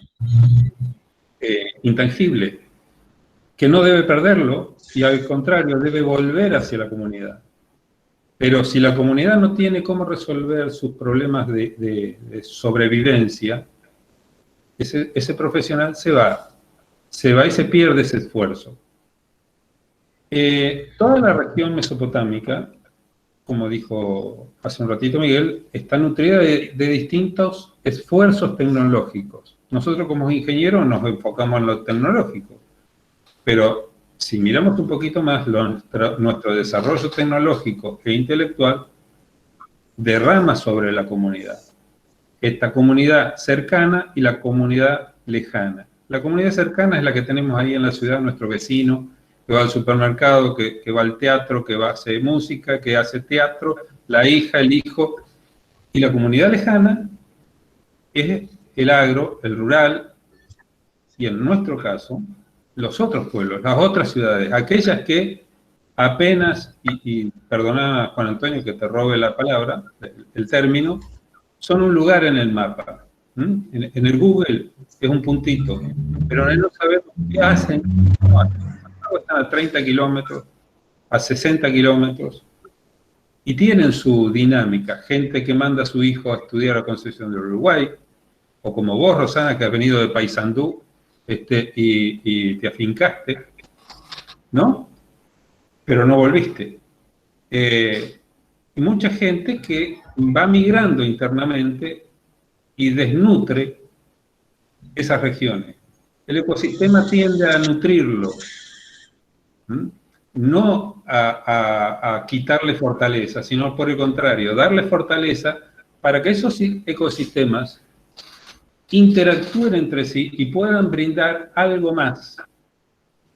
intangible, que no debe perderlo y al contrario debe volver hacia la comunidad. Pero si la comunidad no tiene cómo resolver sus problemas de sobrevivencia, ese profesional se va y se pierde ese esfuerzo. Toda la región mesopotámica, como dijo hace un ratito Miguel, está nutrida de distintos esfuerzos tecnológicos. Nosotros como ingenieros nos enfocamos en lo tecnológico, pero si miramos un poquito más, nuestro desarrollo tecnológico e intelectual derrama sobre la comunidad. Esta comunidad cercana y la comunidad lejana. La comunidad cercana es la que tenemos ahí en la ciudad, nuestro vecino, que va al supermercado, que va al teatro, que hace música, que hace teatro, la hija, el hijo. Y la comunidad lejana es el agro, el rural, y en nuestro caso, los otros pueblos, las otras ciudades, aquellas que apenas, y perdona Juan Antonio que te robe la palabra, el término, son un lugar en el mapa. En el Google es un puntito, pero en él no sabemos qué hacen. Están a 30 kilómetros, a 60 kilómetros, y tienen su dinámica. Gente que manda a su hijo a estudiar a Concepción del Uruguay, o como vos, Rosana, que has venido de Paysandú, y te afincaste, ¿no? Pero no volviste. Y mucha gente que va migrando internamente y desnutre esas regiones. El ecosistema tiende a nutrirlo, no a quitarle fortaleza, sino por el contrario, darle fortaleza para que esos ecosistemas interactúen entre sí y puedan brindar algo más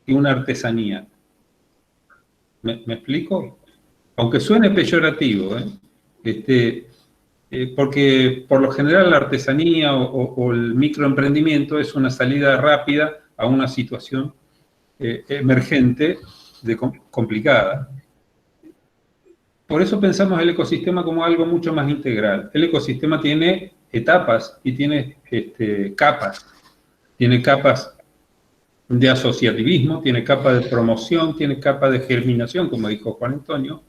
que una artesanía. ¿Me explico? Aunque suene peyorativo, porque por lo general la artesanía o el microemprendimiento es una salida rápida a una situación emergente, complicada. Por eso pensamos el ecosistema como algo mucho más integral. El ecosistema tiene etapas y tiene capas. Tiene capas de asociativismo, tiene capas de promoción, tiene capas de germinación, como dijo Juan Antonio,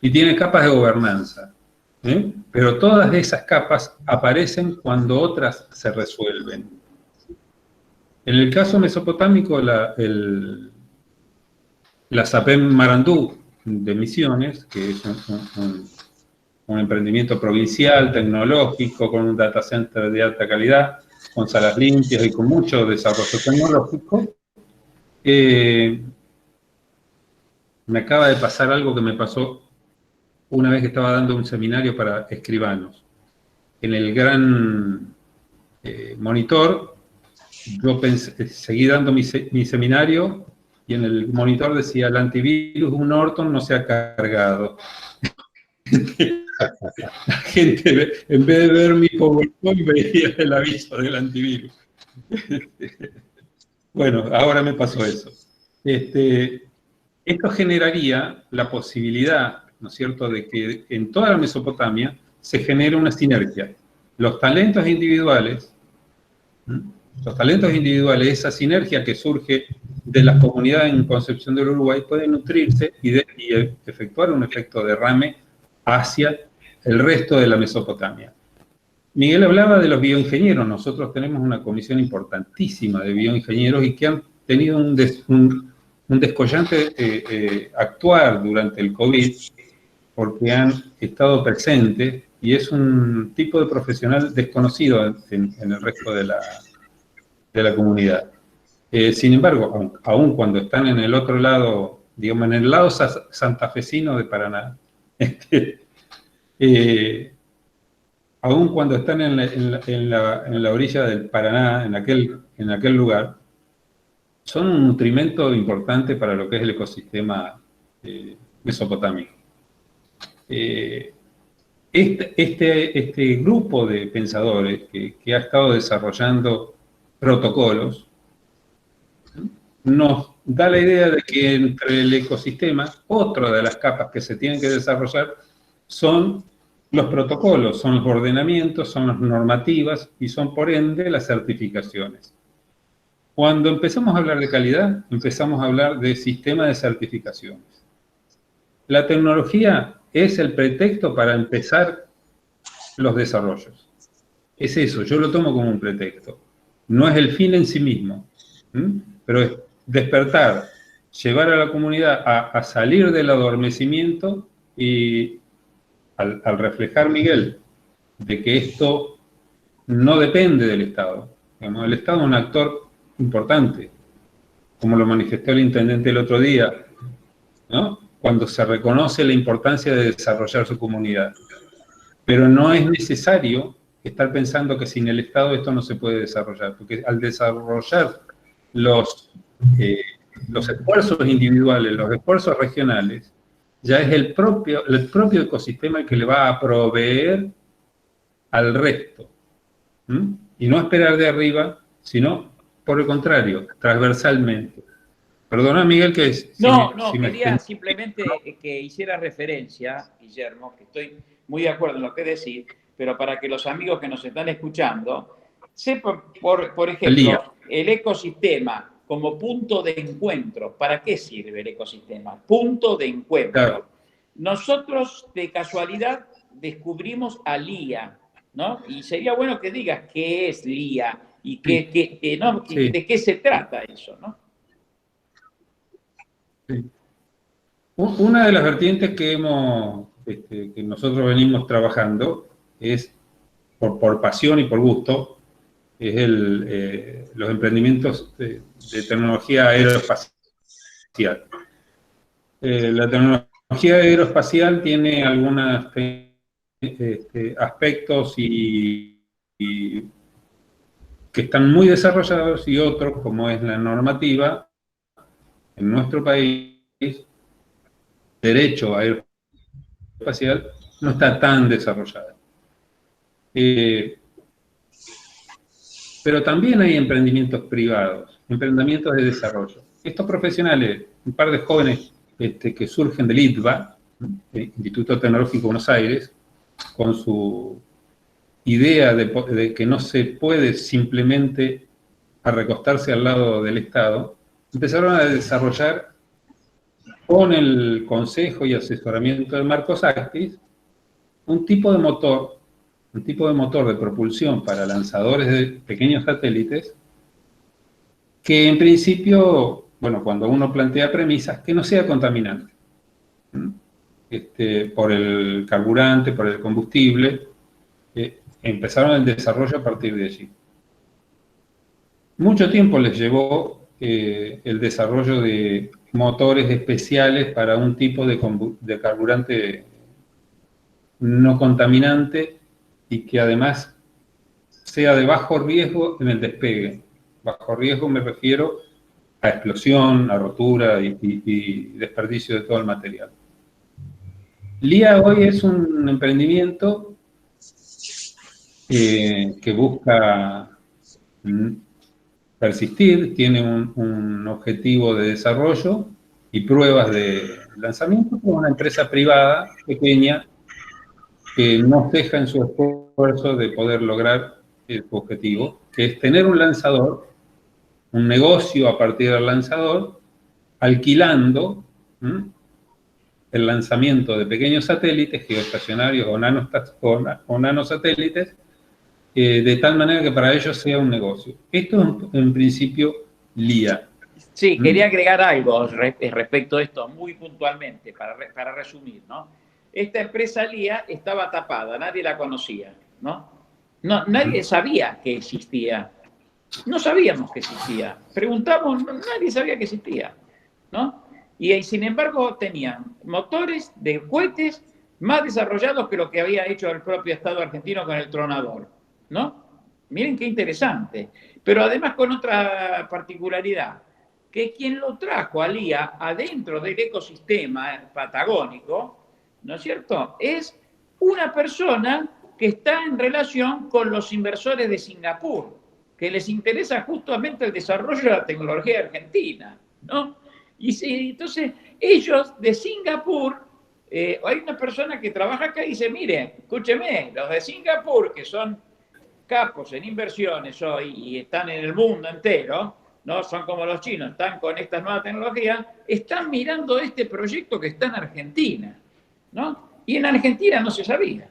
y tiene capas de gobernanza. Pero todas esas capas aparecen cuando otras se resuelven. En el caso mesopotámico, la SAPEM Marandú de Misiones, que es un emprendimiento provincial, tecnológico, con un data center de alta calidad, con salas limpias y con mucho desarrollo tecnológico. Me acaba de pasar algo que me pasó una vez que estaba dando un seminario para escribanos. En el gran monitor, yo seguí dando mi seminario y en el monitor decía, el antivirus un Norton no se ha cargado. La gente, en vez de ver mi PowerPoint, veía el aviso del antivirus. Bueno, ahora me pasó eso. Esto generaría la posibilidad, ¿no es cierto?, de que en toda la Mesopotamia se genere una sinergia. Los talentos individuales, esa sinergia que surge de las comunidades en Concepción del Uruguay, pueden nutrirse y efectuar un efecto derrame hacia el resto de la Mesopotamia. Miguel hablaba de los bioingenieros. Nosotros tenemos una comisión importantísima de bioingenieros y que han tenido un descollante actuar durante el COVID, porque han estado presentes y es un tipo de profesional desconocido en el resto de la comunidad. Sin embargo, aún cuando están en el otro lado, digamos, en el lado santafesino de Paraná, aún cuando están en la orilla del Paraná, en aquel lugar, son un nutrimento importante para lo que es el ecosistema mesopotámico. Este grupo de pensadores que ha estado desarrollando protocolos nos da la idea de que entre el ecosistema, otra de las capas que se tienen que desarrollar son los protocolos, son los ordenamientos, son las normativas y son por ende las certificaciones. Cuando empezamos a hablar de calidad, empezamos a hablar de sistema de certificaciones. La tecnología es el pretexto para empezar los desarrollos. Es eso, yo lo tomo como un pretexto. No es el fin en sí mismo, pero es despertar, llevar a la comunidad a salir del adormecimiento y al reflejar, Miguel, de que esto no depende del Estado. Digamos, el Estado es un actor importante, como lo manifestó el intendente el otro día, ¿no? Cuando se reconoce la importancia de desarrollar su comunidad. Pero no es necesario estar pensando que sin el Estado esto no se puede desarrollar, porque al desarrollar los esfuerzos individuales, los esfuerzos regionales, ya es el propio ecosistema el que le va a proveer al resto. Y no esperar de arriba, sino, por el contrario, transversalmente. Perdona, Miguel, que... Quería simplemente que hiciera referencia, Guillermo, que estoy muy de acuerdo en lo que decís, pero para que los amigos que nos están escuchando sepan, por ejemplo, el ecosistema como punto de encuentro. ¿Para qué sirve el ecosistema? Punto de encuentro. Claro. Nosotros, de casualidad, descubrimos a LIA, ¿no? Y sería bueno que digas qué es LIA y de qué se trata eso, ¿no? Sí. Una de las vertientes que nosotros venimos trabajando es, por pasión y por gusto, es los emprendimientos de tecnología aeroespacial. La tecnología aeroespacial tiene algunos aspectos que están muy desarrollados y otros, como es la normativa, en nuestro país, derecho aeroespacial, no está tan desarrollada. Pero también hay emprendimientos privados, emprendimientos de desarrollo. Estos profesionales, un par de jóvenes que surgen del ITBA, Instituto Tecnológico de Buenos Aires, con su idea de que no se puede simplemente recostarse al lado del Estado, empezaron a desarrollar con el consejo y asesoramiento de Marcos Actis un tipo de motor de propulsión para lanzadores de pequeños satélites que en principio, bueno, cuando uno plantea premisas, que no sea contaminante por el carburante, por el combustible, empezaron el desarrollo a partir de allí. Mucho tiempo les llevó el desarrollo de motores especiales para un tipo de carburante no contaminante y que además sea de bajo riesgo en el despegue. Bajo riesgo me refiero a explosión, a rotura y desperdicio de todo el material. LIA hoy es un emprendimiento que busca persistir, tiene un objetivo de desarrollo y pruebas de lanzamiento como una empresa privada pequeña que no ceja en su esfuerzo de poder lograr su objetivo, que es tener un lanzador, un negocio a partir del lanzador, alquilando el lanzamiento de pequeños satélites geoestacionarios o nanosatélites, de tal manera que para ellos sea un negocio. Esto es en principio LIA. Sí, quería agregar algo respecto a esto, muy puntualmente, para resumir, ¿no? Esta empresa LIA estaba tapada, nadie la conocía, ¿no? Nadie sabía que existía. no sabíamos que existía. Preguntamos, nadie sabía que existía, ¿no? Y sin embargo tenían motores de cohetes más desarrollados que lo que había hecho el propio Estado argentino con el tronador, ¿no? Miren qué interesante. Pero además con otra particularidad, que quien lo trajo al IA adentro del ecosistema patagónico, ¿no es cierto?, es una persona que está en relación con los inversores de Singapur, que les interesa justamente el desarrollo de la tecnología argentina, ¿no? Y sí, entonces, ellos de Singapur, hay una persona que trabaja acá y dice, mire, escúcheme, los de Singapur, que son capos en inversiones hoy y están en el mundo entero, no son como los chinos, están con estas nuevas tecnologías, están mirando este proyecto que está en Argentina, ¿no? Y en Argentina no se sabía.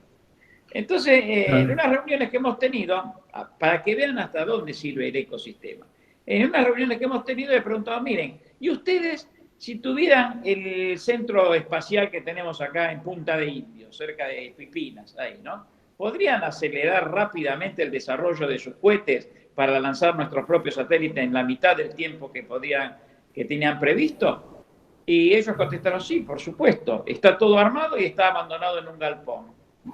Entonces, en unas reuniones que hemos tenido, para que vean hasta dónde sirve el ecosistema, en unas reuniones que hemos tenido he preguntado, miren, ¿y ustedes, si tuvieran el centro espacial que tenemos acá en Punta de Indio, cerca de Filipinas, ahí, ¿no? ¿Podrían acelerar rápidamente el desarrollo de sus cohetes para lanzar nuestros propios satélites en la mitad del tiempo que tenían previsto? Y ellos contestaron, sí, por supuesto, está todo armado y está abandonado en un galpón,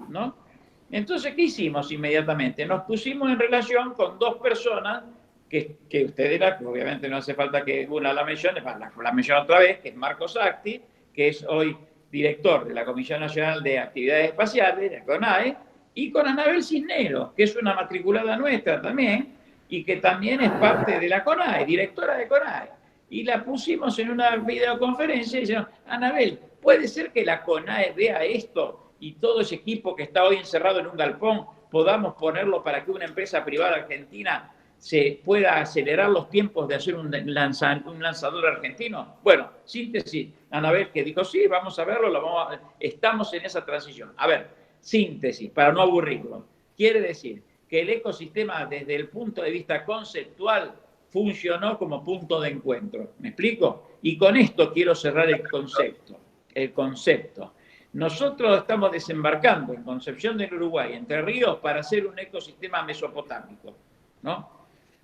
¿no? Entonces, ¿qué hicimos inmediatamente? Nos pusimos en relación con dos personas que usted dirá, que obviamente no hace falta que una la mencione, la menciono otra vez, que es Marco Sacti, que es hoy director de la Comisión Nacional de Actividades Espaciales, de CONAE, y con Anabel Cisneros, que es una matriculada nuestra también, y que también es parte de la CONAE, directora de CONAE. Y la pusimos en una videoconferencia y dijeron, Anabel, ¿puede ser que la CONAE vea esto y todo ese equipo que está hoy encerrado en un galpón podamos ponerlo para que una empresa privada argentina se pueda acelerar los tiempos de hacer un lanzador argentino? Bueno, síntesis, Anabel que dijo, sí, vamos a verlo, estamos en esa transición. A ver, síntesis, para no aburrirlo. Quiere decir que el ecosistema desde el punto de vista conceptual funcionó como punto de encuentro. ¿Me explico? Y con esto quiero cerrar el concepto. El concepto. Nosotros estamos desembarcando en Concepción del Uruguay, Entre Ríos, para hacer un ecosistema mesopotámico, ¿no?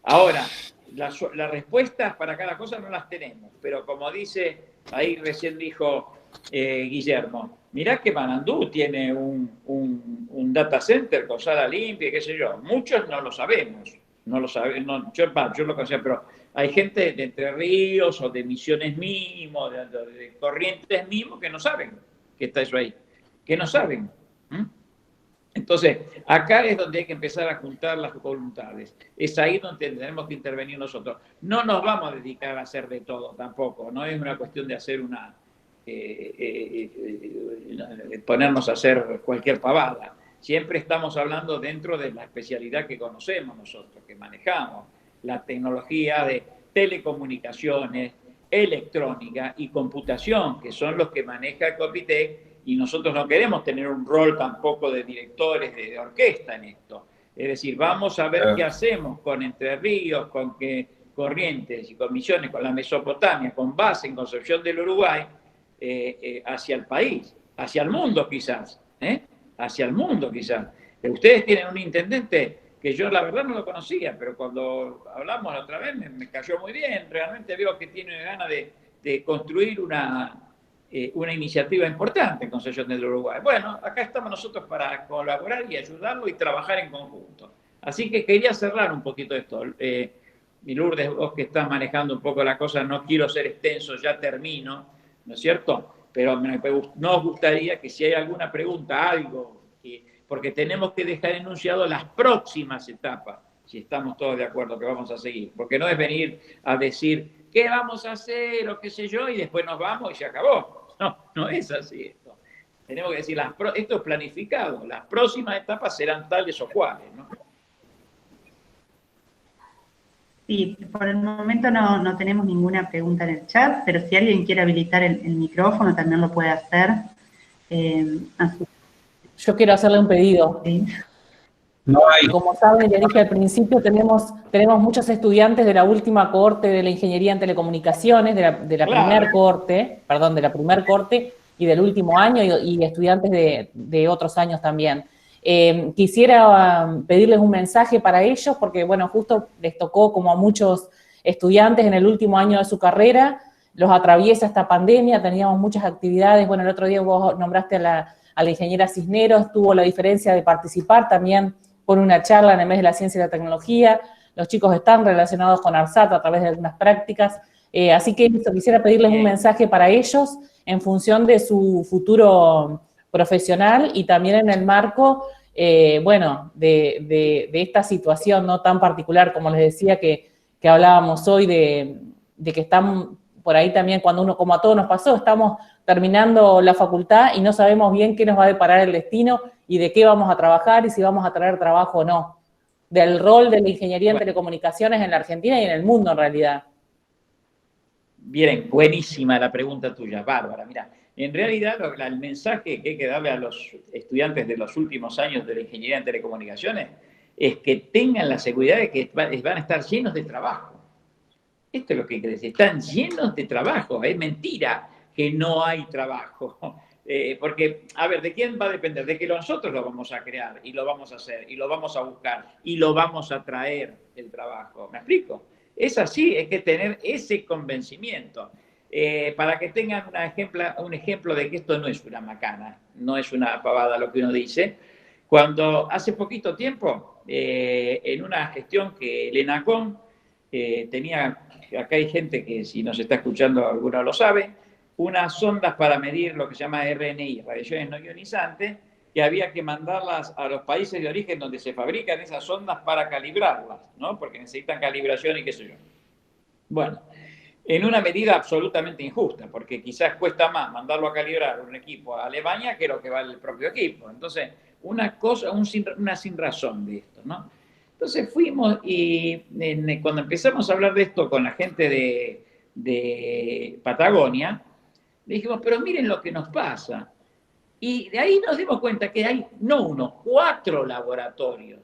Ahora, las respuestas para cada cosa no las tenemos, pero como dice, ahí recién dijo Guillermo, mirá que Manandú tiene un data center con sala limpia, qué sé yo. Muchos no lo sabemos, no lo sabemos, yo lo conocía, pero hay gente de Entre Ríos o de Misiones mismo, de Corrientes mismo, que no saben que está eso ahí, que no saben. Entonces, acá es donde hay que empezar a juntar las voluntades. Es ahí donde tenemos que intervenir nosotros. No nos vamos a dedicar a hacer de todo tampoco. No es una cuestión de hacer ponernos a hacer cualquier pavada. Siempre estamos hablando dentro de la especialidad que conocemos nosotros, que manejamos. La tecnología de telecomunicaciones, electrónica y computación, que son los que maneja Copitec. Y nosotros no queremos tener un rol tampoco de directores de orquesta en esto. Es decir, vamos a ver qué hacemos con Entre Ríos, con Corrientes y con Misiones, con la Mesopotamia, con base en Concepción del Uruguay, hacia el país, hacia el mundo quizás, hacia el mundo quizás. Ustedes tienen un intendente que yo la verdad no lo conocía, pero cuando hablamos la otra vez me cayó muy bien. Realmente veo que tiene ganas de construir una iniciativa importante en Concepción del Uruguay. Bueno, acá estamos nosotros para colaborar y ayudarlo y trabajar en conjunto. Así que quería cerrar un poquito esto. Y Lourdes, vos que estás manejando un poco la cosa, no quiero ser extenso, ya termino, ¿no es cierto? Pero nos gustaría que si hay alguna pregunta, algo, porque tenemos que dejar enunciado las próximas etapas, si estamos todos de acuerdo que vamos a seguir. Porque no es venir a decir qué vamos a hacer o qué sé yo, y después nos vamos y se acabó. No es así esto. Tenemos que decir, esto es planificado, las próximas etapas serán tales o cuales, ¿no? Sí, por el momento no tenemos ninguna pregunta en el chat, pero si alguien quiere habilitar el micrófono también lo puede hacer. Así. Yo quiero hacerle un pedido. Sí. No hay. Como saben, ya dije al principio, tenemos muchos estudiantes de la última cohorte de la Ingeniería en Telecomunicaciones, de la primer cohorte y del último año, y estudiantes de otros años también. Quisiera pedirles un mensaje para ellos, porque bueno, justo les tocó, como a muchos estudiantes en el último año de su carrera, los atraviesa esta pandemia, teníamos muchas actividades. Bueno, el otro día vos nombraste a la ingeniera Cisneros, tuvo la diferencia de participar también por una charla en el mes de la ciencia y la tecnología. Los chicos están relacionados con ARSAT a través de algunas prácticas. Así que quisiera pedirles un mensaje para ellos en función de su futuro profesional y también en el marco, bueno, de esta situación no tan particular, como les decía, que hablábamos hoy de que están por ahí también, cuando uno, como a todos nos pasó, estamos terminando la facultad y no sabemos bien qué nos va a deparar el destino y de qué vamos a trabajar y si vamos a traer trabajo o no. Del rol de la ingeniería en telecomunicaciones en la Argentina y en el mundo en realidad. Bien, buenísima la pregunta tuya, Bárbara. Mira, en realidad el mensaje que hay que darle a los estudiantes de los últimos años de la ingeniería en telecomunicaciones es que tengan la seguridad de que van a estar llenos de trabajo. Esto es lo que hay que decir, están llenos de trabajo, es mentira que no hay trabajo. Porque, a ver, ¿de quién va a depender? De que nosotros lo vamos a crear y lo vamos a hacer y lo vamos a buscar y lo vamos a traer el trabajo. ¿Me explico? Es así, hay que tener ese convencimiento. Para que tengan un ejemplo de que esto no es una macana, no es una pavada lo que uno dice. Cuando hace poquito tiempo, en una gestión que el ENACOM tenía, acá hay gente que si nos está escuchando alguno lo sabe, unas sondas para medir lo que se llama RNI, radiaciones no ionizantes, que había que mandarlas a los países de origen donde se fabrican esas sondas para calibrarlas, ¿no? Porque necesitan calibración y qué sé yo. Bueno, en una medida absolutamente injusta, porque quizás cuesta más mandarlo a calibrar un equipo a Alemania que lo que vale el propio equipo. Entonces, una sin razón de esto, ¿no? Entonces fuimos y cuando empezamos a hablar de esto con la gente de Patagonia, le dijimos, pero miren lo que nos pasa. Y de ahí nos dimos cuenta que hay, no uno, 4 laboratorios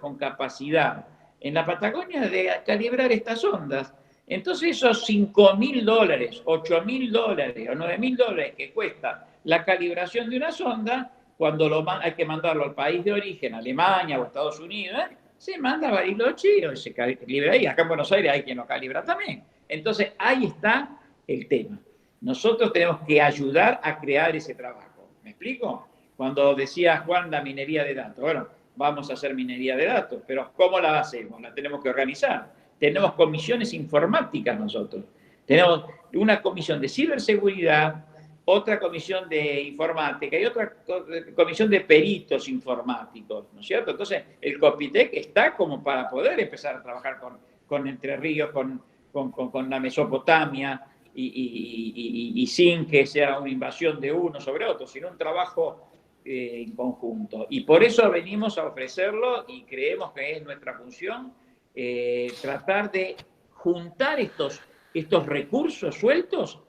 con capacidad en la Patagonia de calibrar estas ondas. Entonces esos $5.000, $8.000 o $9.000 que cuesta la calibración de una sonda, cuando hay que mandarlo al país de origen, Alemania o Estados Unidos, se manda a Bariloche y se calibra ahí. Acá en Buenos Aires hay quien lo calibra también. Entonces ahí está el tema. Nosotros tenemos que ayudar a crear ese trabajo. ¿Me explico? Cuando decía Juan la minería de datos, bueno, vamos a hacer minería de datos, pero ¿cómo la hacemos? La tenemos que organizar. Tenemos comisiones informáticas nosotros. Tenemos una comisión de ciberseguridad, otra comisión de informática y otra comisión de peritos informáticos, ¿no es cierto? Entonces, el Copitec está como para poder empezar a trabajar con Entre Ríos, con la Mesopotamia, y sin que sea una invasión de uno sobre otro, sino un trabajo en conjunto. Y por eso venimos a ofrecerlo y creemos que es nuestra función tratar de juntar estos recursos sueltos,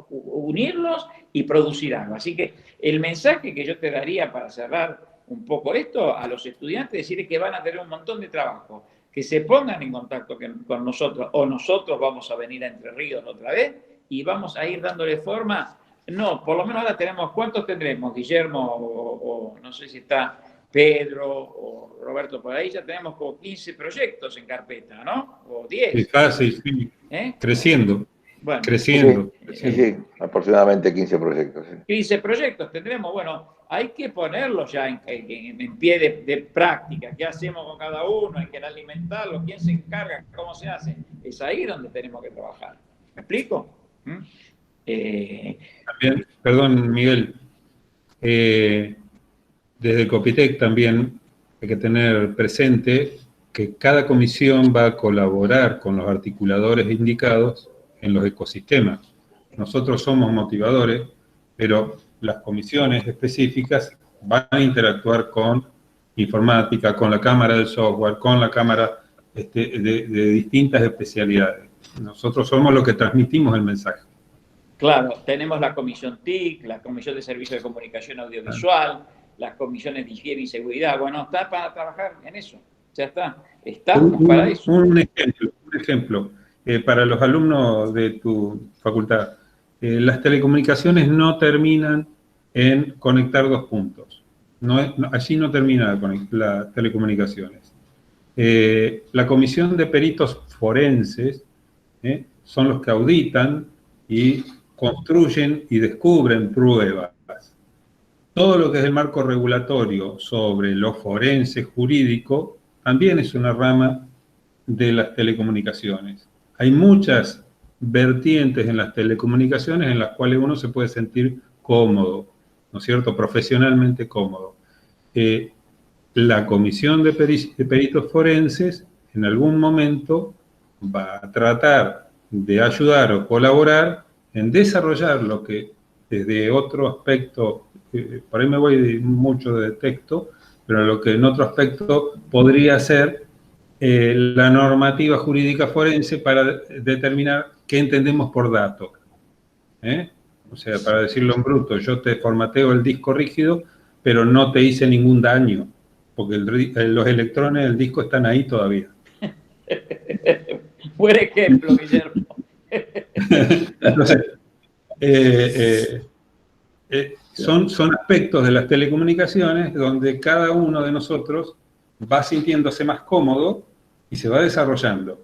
unirlos y producir algo. Así que el mensaje que yo te daría para cerrar un poco esto a los estudiantes, decirles que van a tener un montón de trabajo, que se pongan en contacto con nosotros, o nosotros vamos a venir a Entre Ríos otra vez y vamos a ir dándole forma. No, por lo menos ahora tenemos, ¿cuántos tendremos? Guillermo, o no sé si está Pedro o Roberto por ahí, ya tenemos como 15 proyectos en carpeta, ¿no? O 10. Sí. Creciendo. Bueno, creciendo. Sí, aproximadamente 15 proyectos. Sí. 15 proyectos tendremos. Bueno, hay que ponerlos ya en pie de práctica. ¿Qué hacemos con cada uno? Hay que alimentarlo. ¿Quién se encarga? ¿Cómo se hace? Es ahí donde tenemos que trabajar. ¿Me explico? También, perdón, Miguel. Desde Copitec también hay que tener presente que cada comisión va a colaborar con los articuladores indicados en los ecosistemas. Nosotros somos motivadores, pero las comisiones específicas van a interactuar con informática, con la cámara del software, con la cámara de distintas especialidades. Nosotros somos los que transmitimos el mensaje. Claro, tenemos la comisión TIC, la comisión de servicio de comunicación audiovisual, las comisiones de higiene y seguridad. Bueno, está para trabajar en eso. Ya está. Estamos para eso. Un ejemplo. Para los alumnos de tu facultad, las telecomunicaciones no terminan en conectar 2 puntos. Allí no termina las telecomunicaciones. La comisión de peritos forenses son los que auditan y construyen y descubren pruebas. Todo lo que es el marco regulatorio sobre lo forense jurídico también es una rama de las telecomunicaciones. Hay muchas vertientes en las telecomunicaciones en las cuales uno se puede sentir cómodo, ¿no es cierto?, profesionalmente cómodo. La comisión de peritos forenses en algún momento va a tratar de ayudar o colaborar en desarrollar lo que desde otro aspecto, por ahí me voy mucho de texto, pero lo que en otro aspecto podría ser la normativa jurídica forense para determinar qué entendemos por dato. O sea, para decirlo en bruto, yo te formateo el disco rígido, pero no te hice ningún daño, porque los electrones del disco están ahí todavía. Buen ejemplo, Guillermo. Entonces, son aspectos de las telecomunicaciones donde cada uno de nosotros va sintiéndose más cómodo y se va desarrollando.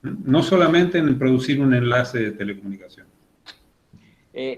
No solamente en producir un enlace de telecomunicación.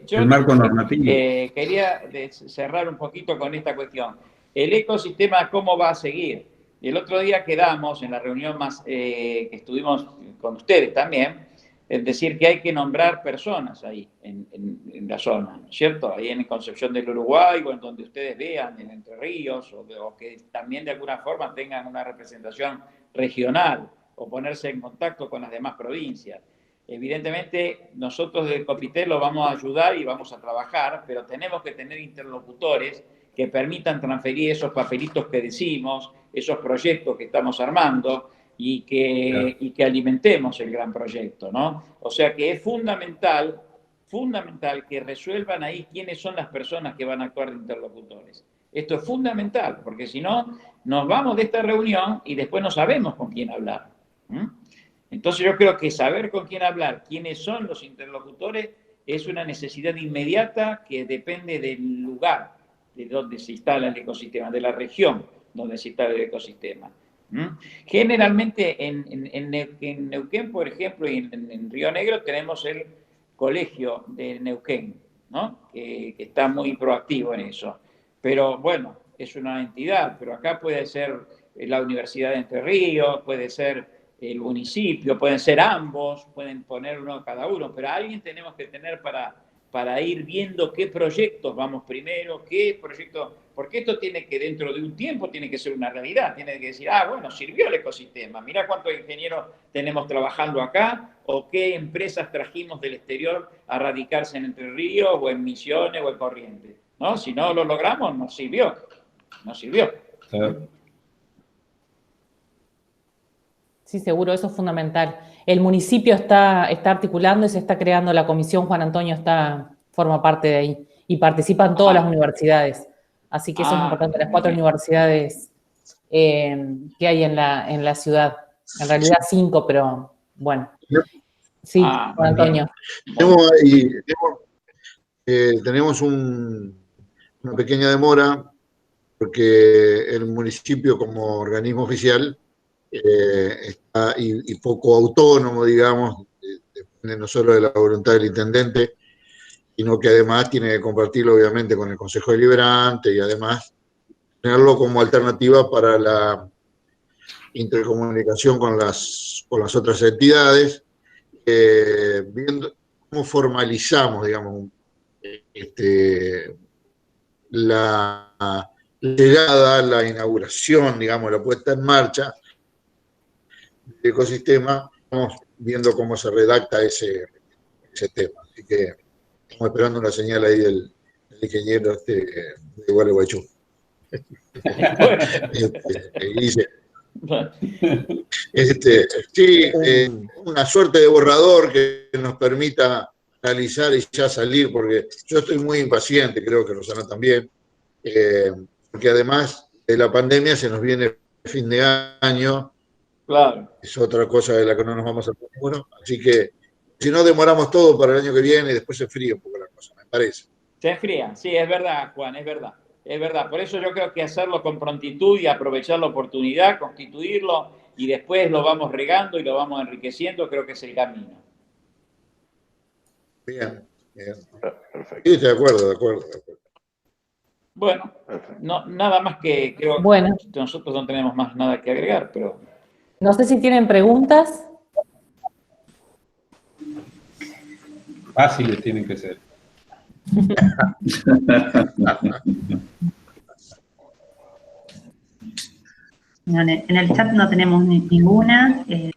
Yo el marco normativo. Quería cerrar un poquito con esta cuestión. El ecosistema, ¿cómo va a seguir? El otro día quedamos en la reunión que estuvimos con ustedes también, es decir, que hay que nombrar personas ahí, en la zona, ¿cierto? Ahí en Concepción del Uruguay, o en donde ustedes vean, en Entre Ríos, o que también de alguna forma tengan una representación regional, o ponerse en contacto con las demás provincias. Evidentemente, nosotros del Copitel lo vamos a ayudar y vamos a trabajar, pero tenemos que tener interlocutores que permitan transferir esos papelitos que decimos, esos proyectos que estamos armando, y que alimentemos el gran proyecto, ¿no? O sea que es fundamental que resuelvan ahí quiénes son las personas que van a actuar de interlocutores. Esto es fundamental, porque si no, nos vamos de esta reunión y después no sabemos con quién hablar. Entonces yo creo que saber con quién hablar, quiénes son los interlocutores, es una necesidad inmediata que depende del lugar de donde se instala el ecosistema, de la región donde se instala el ecosistema. Generalmente en Neuquén, por ejemplo, y en Río Negro tenemos el colegio de Neuquén, ¿no? que está muy proactivo en eso. Pero bueno, es una entidad, pero acá puede ser la Universidad de Entre Ríos, puede ser el municipio, pueden ser ambos, pueden poner uno cada uno, pero alguien tenemos que tener para ir viendo qué proyectos vamos primero, qué proyectos, porque esto tiene que dentro de un tiempo tiene que ser una realidad, tiene que decir, bueno, sirvió el ecosistema, mira cuántos ingenieros tenemos trabajando acá, o qué empresas trajimos del exterior a radicarse en Entre Ríos, o en Misiones, o en Corrientes, ¿no? Si no lo logramos, no sirvió. Sí, seguro, eso es fundamental. El municipio está articulando y se está creando la comisión, Juan Antonio forma parte de ahí, y participan todas las universidades. Así que eso es importante, las 4 universidades que hay en la ciudad. En realidad 5, pero bueno. Sí, Juan Antonio. Tenemos una pequeña demora, porque el municipio como organismo oficial está y poco autónomo, digamos, depende no solo de la voluntad del intendente, sino que además tiene que compartirlo obviamente con el Consejo Deliberante y además tenerlo como alternativa para la intercomunicación con las otras entidades, viendo cómo formalizamos, digamos, la llegada, la inauguración, digamos, la puesta en marcha del ecosistema. Estamos viendo cómo se redacta ese tema. Así que estamos esperando una señal ahí del ingeniero de Gualeguaychú. Una suerte de borrador que nos permita analizar y ya salir, porque yo estoy muy impaciente, creo que Rosana también, porque además de la pandemia se nos viene el fin de año. Claro. Es otra cosa de la que no nos vamos a poner ninguno, así que si no demoramos todo para el año que viene y después se enfría un poco la cosa, me parece. Se enfría, sí, es verdad, Juan, es verdad. Es verdad, por eso yo creo que hacerlo con prontitud y aprovechar la oportunidad, constituirlo y después lo vamos regando y lo vamos enriqueciendo, creo que es el camino. Bien, bien. Perfecto. Sí, de acuerdo, de acuerdo, de acuerdo. Bueno, no, nada más que creo Bueno. que nosotros no tenemos más nada que agregar, pero... No sé si tienen preguntas. Fáciles tienen que ser. No, en el chat no tenemos ninguna. Ha sido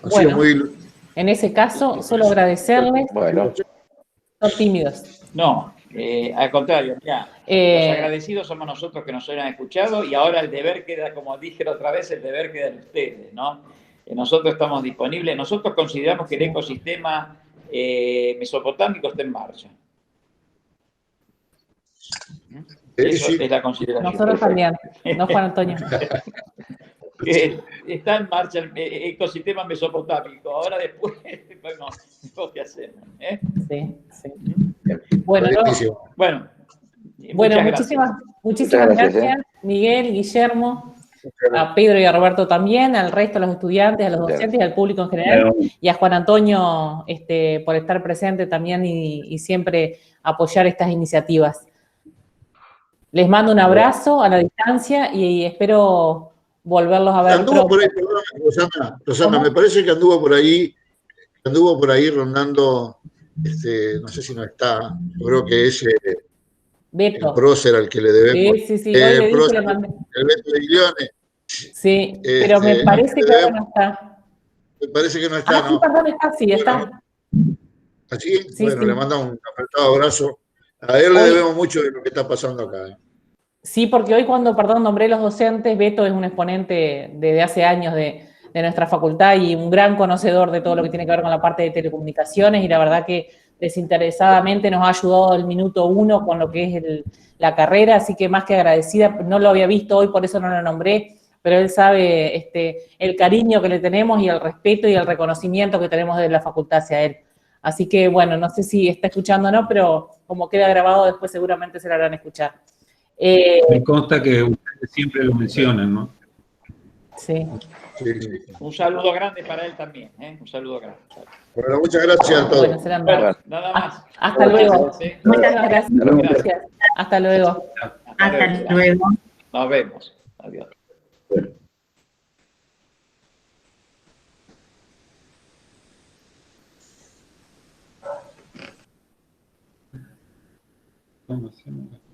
Bueno, muy... en ese caso, solo agradecerles. Bueno, Son tímidos. No, al contrario, mira, los agradecidos somos nosotros que nos hayan escuchado y ahora el deber queda, como dije la otra vez, el deber queda en ustedes, ¿no? Nosotros estamos disponibles, nosotros consideramos que el ecosistema mesopotámico está en marcha. Eso Sí. es la consideración. Nosotros también, no Juan Antonio. Está en marcha el ecosistema mesopotámico. Ahora después, bueno, ¿qué hacemos? Sí, sí. Bueno, bueno, muchísimas gracias, Miguel, Guillermo, a Pedro y a Roberto también, al resto de los estudiantes, a los docentes, al público en general, y a Juan Antonio por estar presente también y siempre apoyar estas iniciativas. Les mando un abrazo a la distancia y espero volverlos a ver Anduvo pronto. por ahí, perdón, Rosana, me parece que anduvo por ahí rondando, no sé si no está, yo creo que es Beto. el prócer al que le debemos. Sí, hoy le dije, le mandé. El Beto de Glione. Sí, pero me parece que ahora no está. Me parece que no está, ¿no? Sí, perdón, está, sí, está. ¿Así? Sí, bueno, sí. le mando un apretado abrazo. A él le debemos mucho de lo que está pasando acá. Sí, porque hoy cuando, nombré los docentes, Beto es un exponente desde hace años de nuestra facultad y un gran conocedor de todo lo que tiene que ver con la parte de telecomunicaciones y la verdad que desinteresadamente nos ha ayudado el minuto 1 con lo que es la carrera, así que más que agradecida, no lo había visto hoy, por eso no lo nombré, pero él sabe el cariño que le tenemos y el respeto y el reconocimiento que tenemos de la facultad hacia él. Así que, bueno, no sé si está escuchando o no, pero como queda grabado, después seguramente se lo harán escuchar. Me consta que ustedes siempre lo mencionan, ¿no? Sí. Un saludo grande para él también, ¿eh? Un saludo grande. Bueno, muchas gracias a todos. Bueno, serán nada más. Hasta luego. ¿Sí? Muchas gracias. Hasta luego. Hasta luego. Nos vemos. Adiós. ¿Cómo hacemos?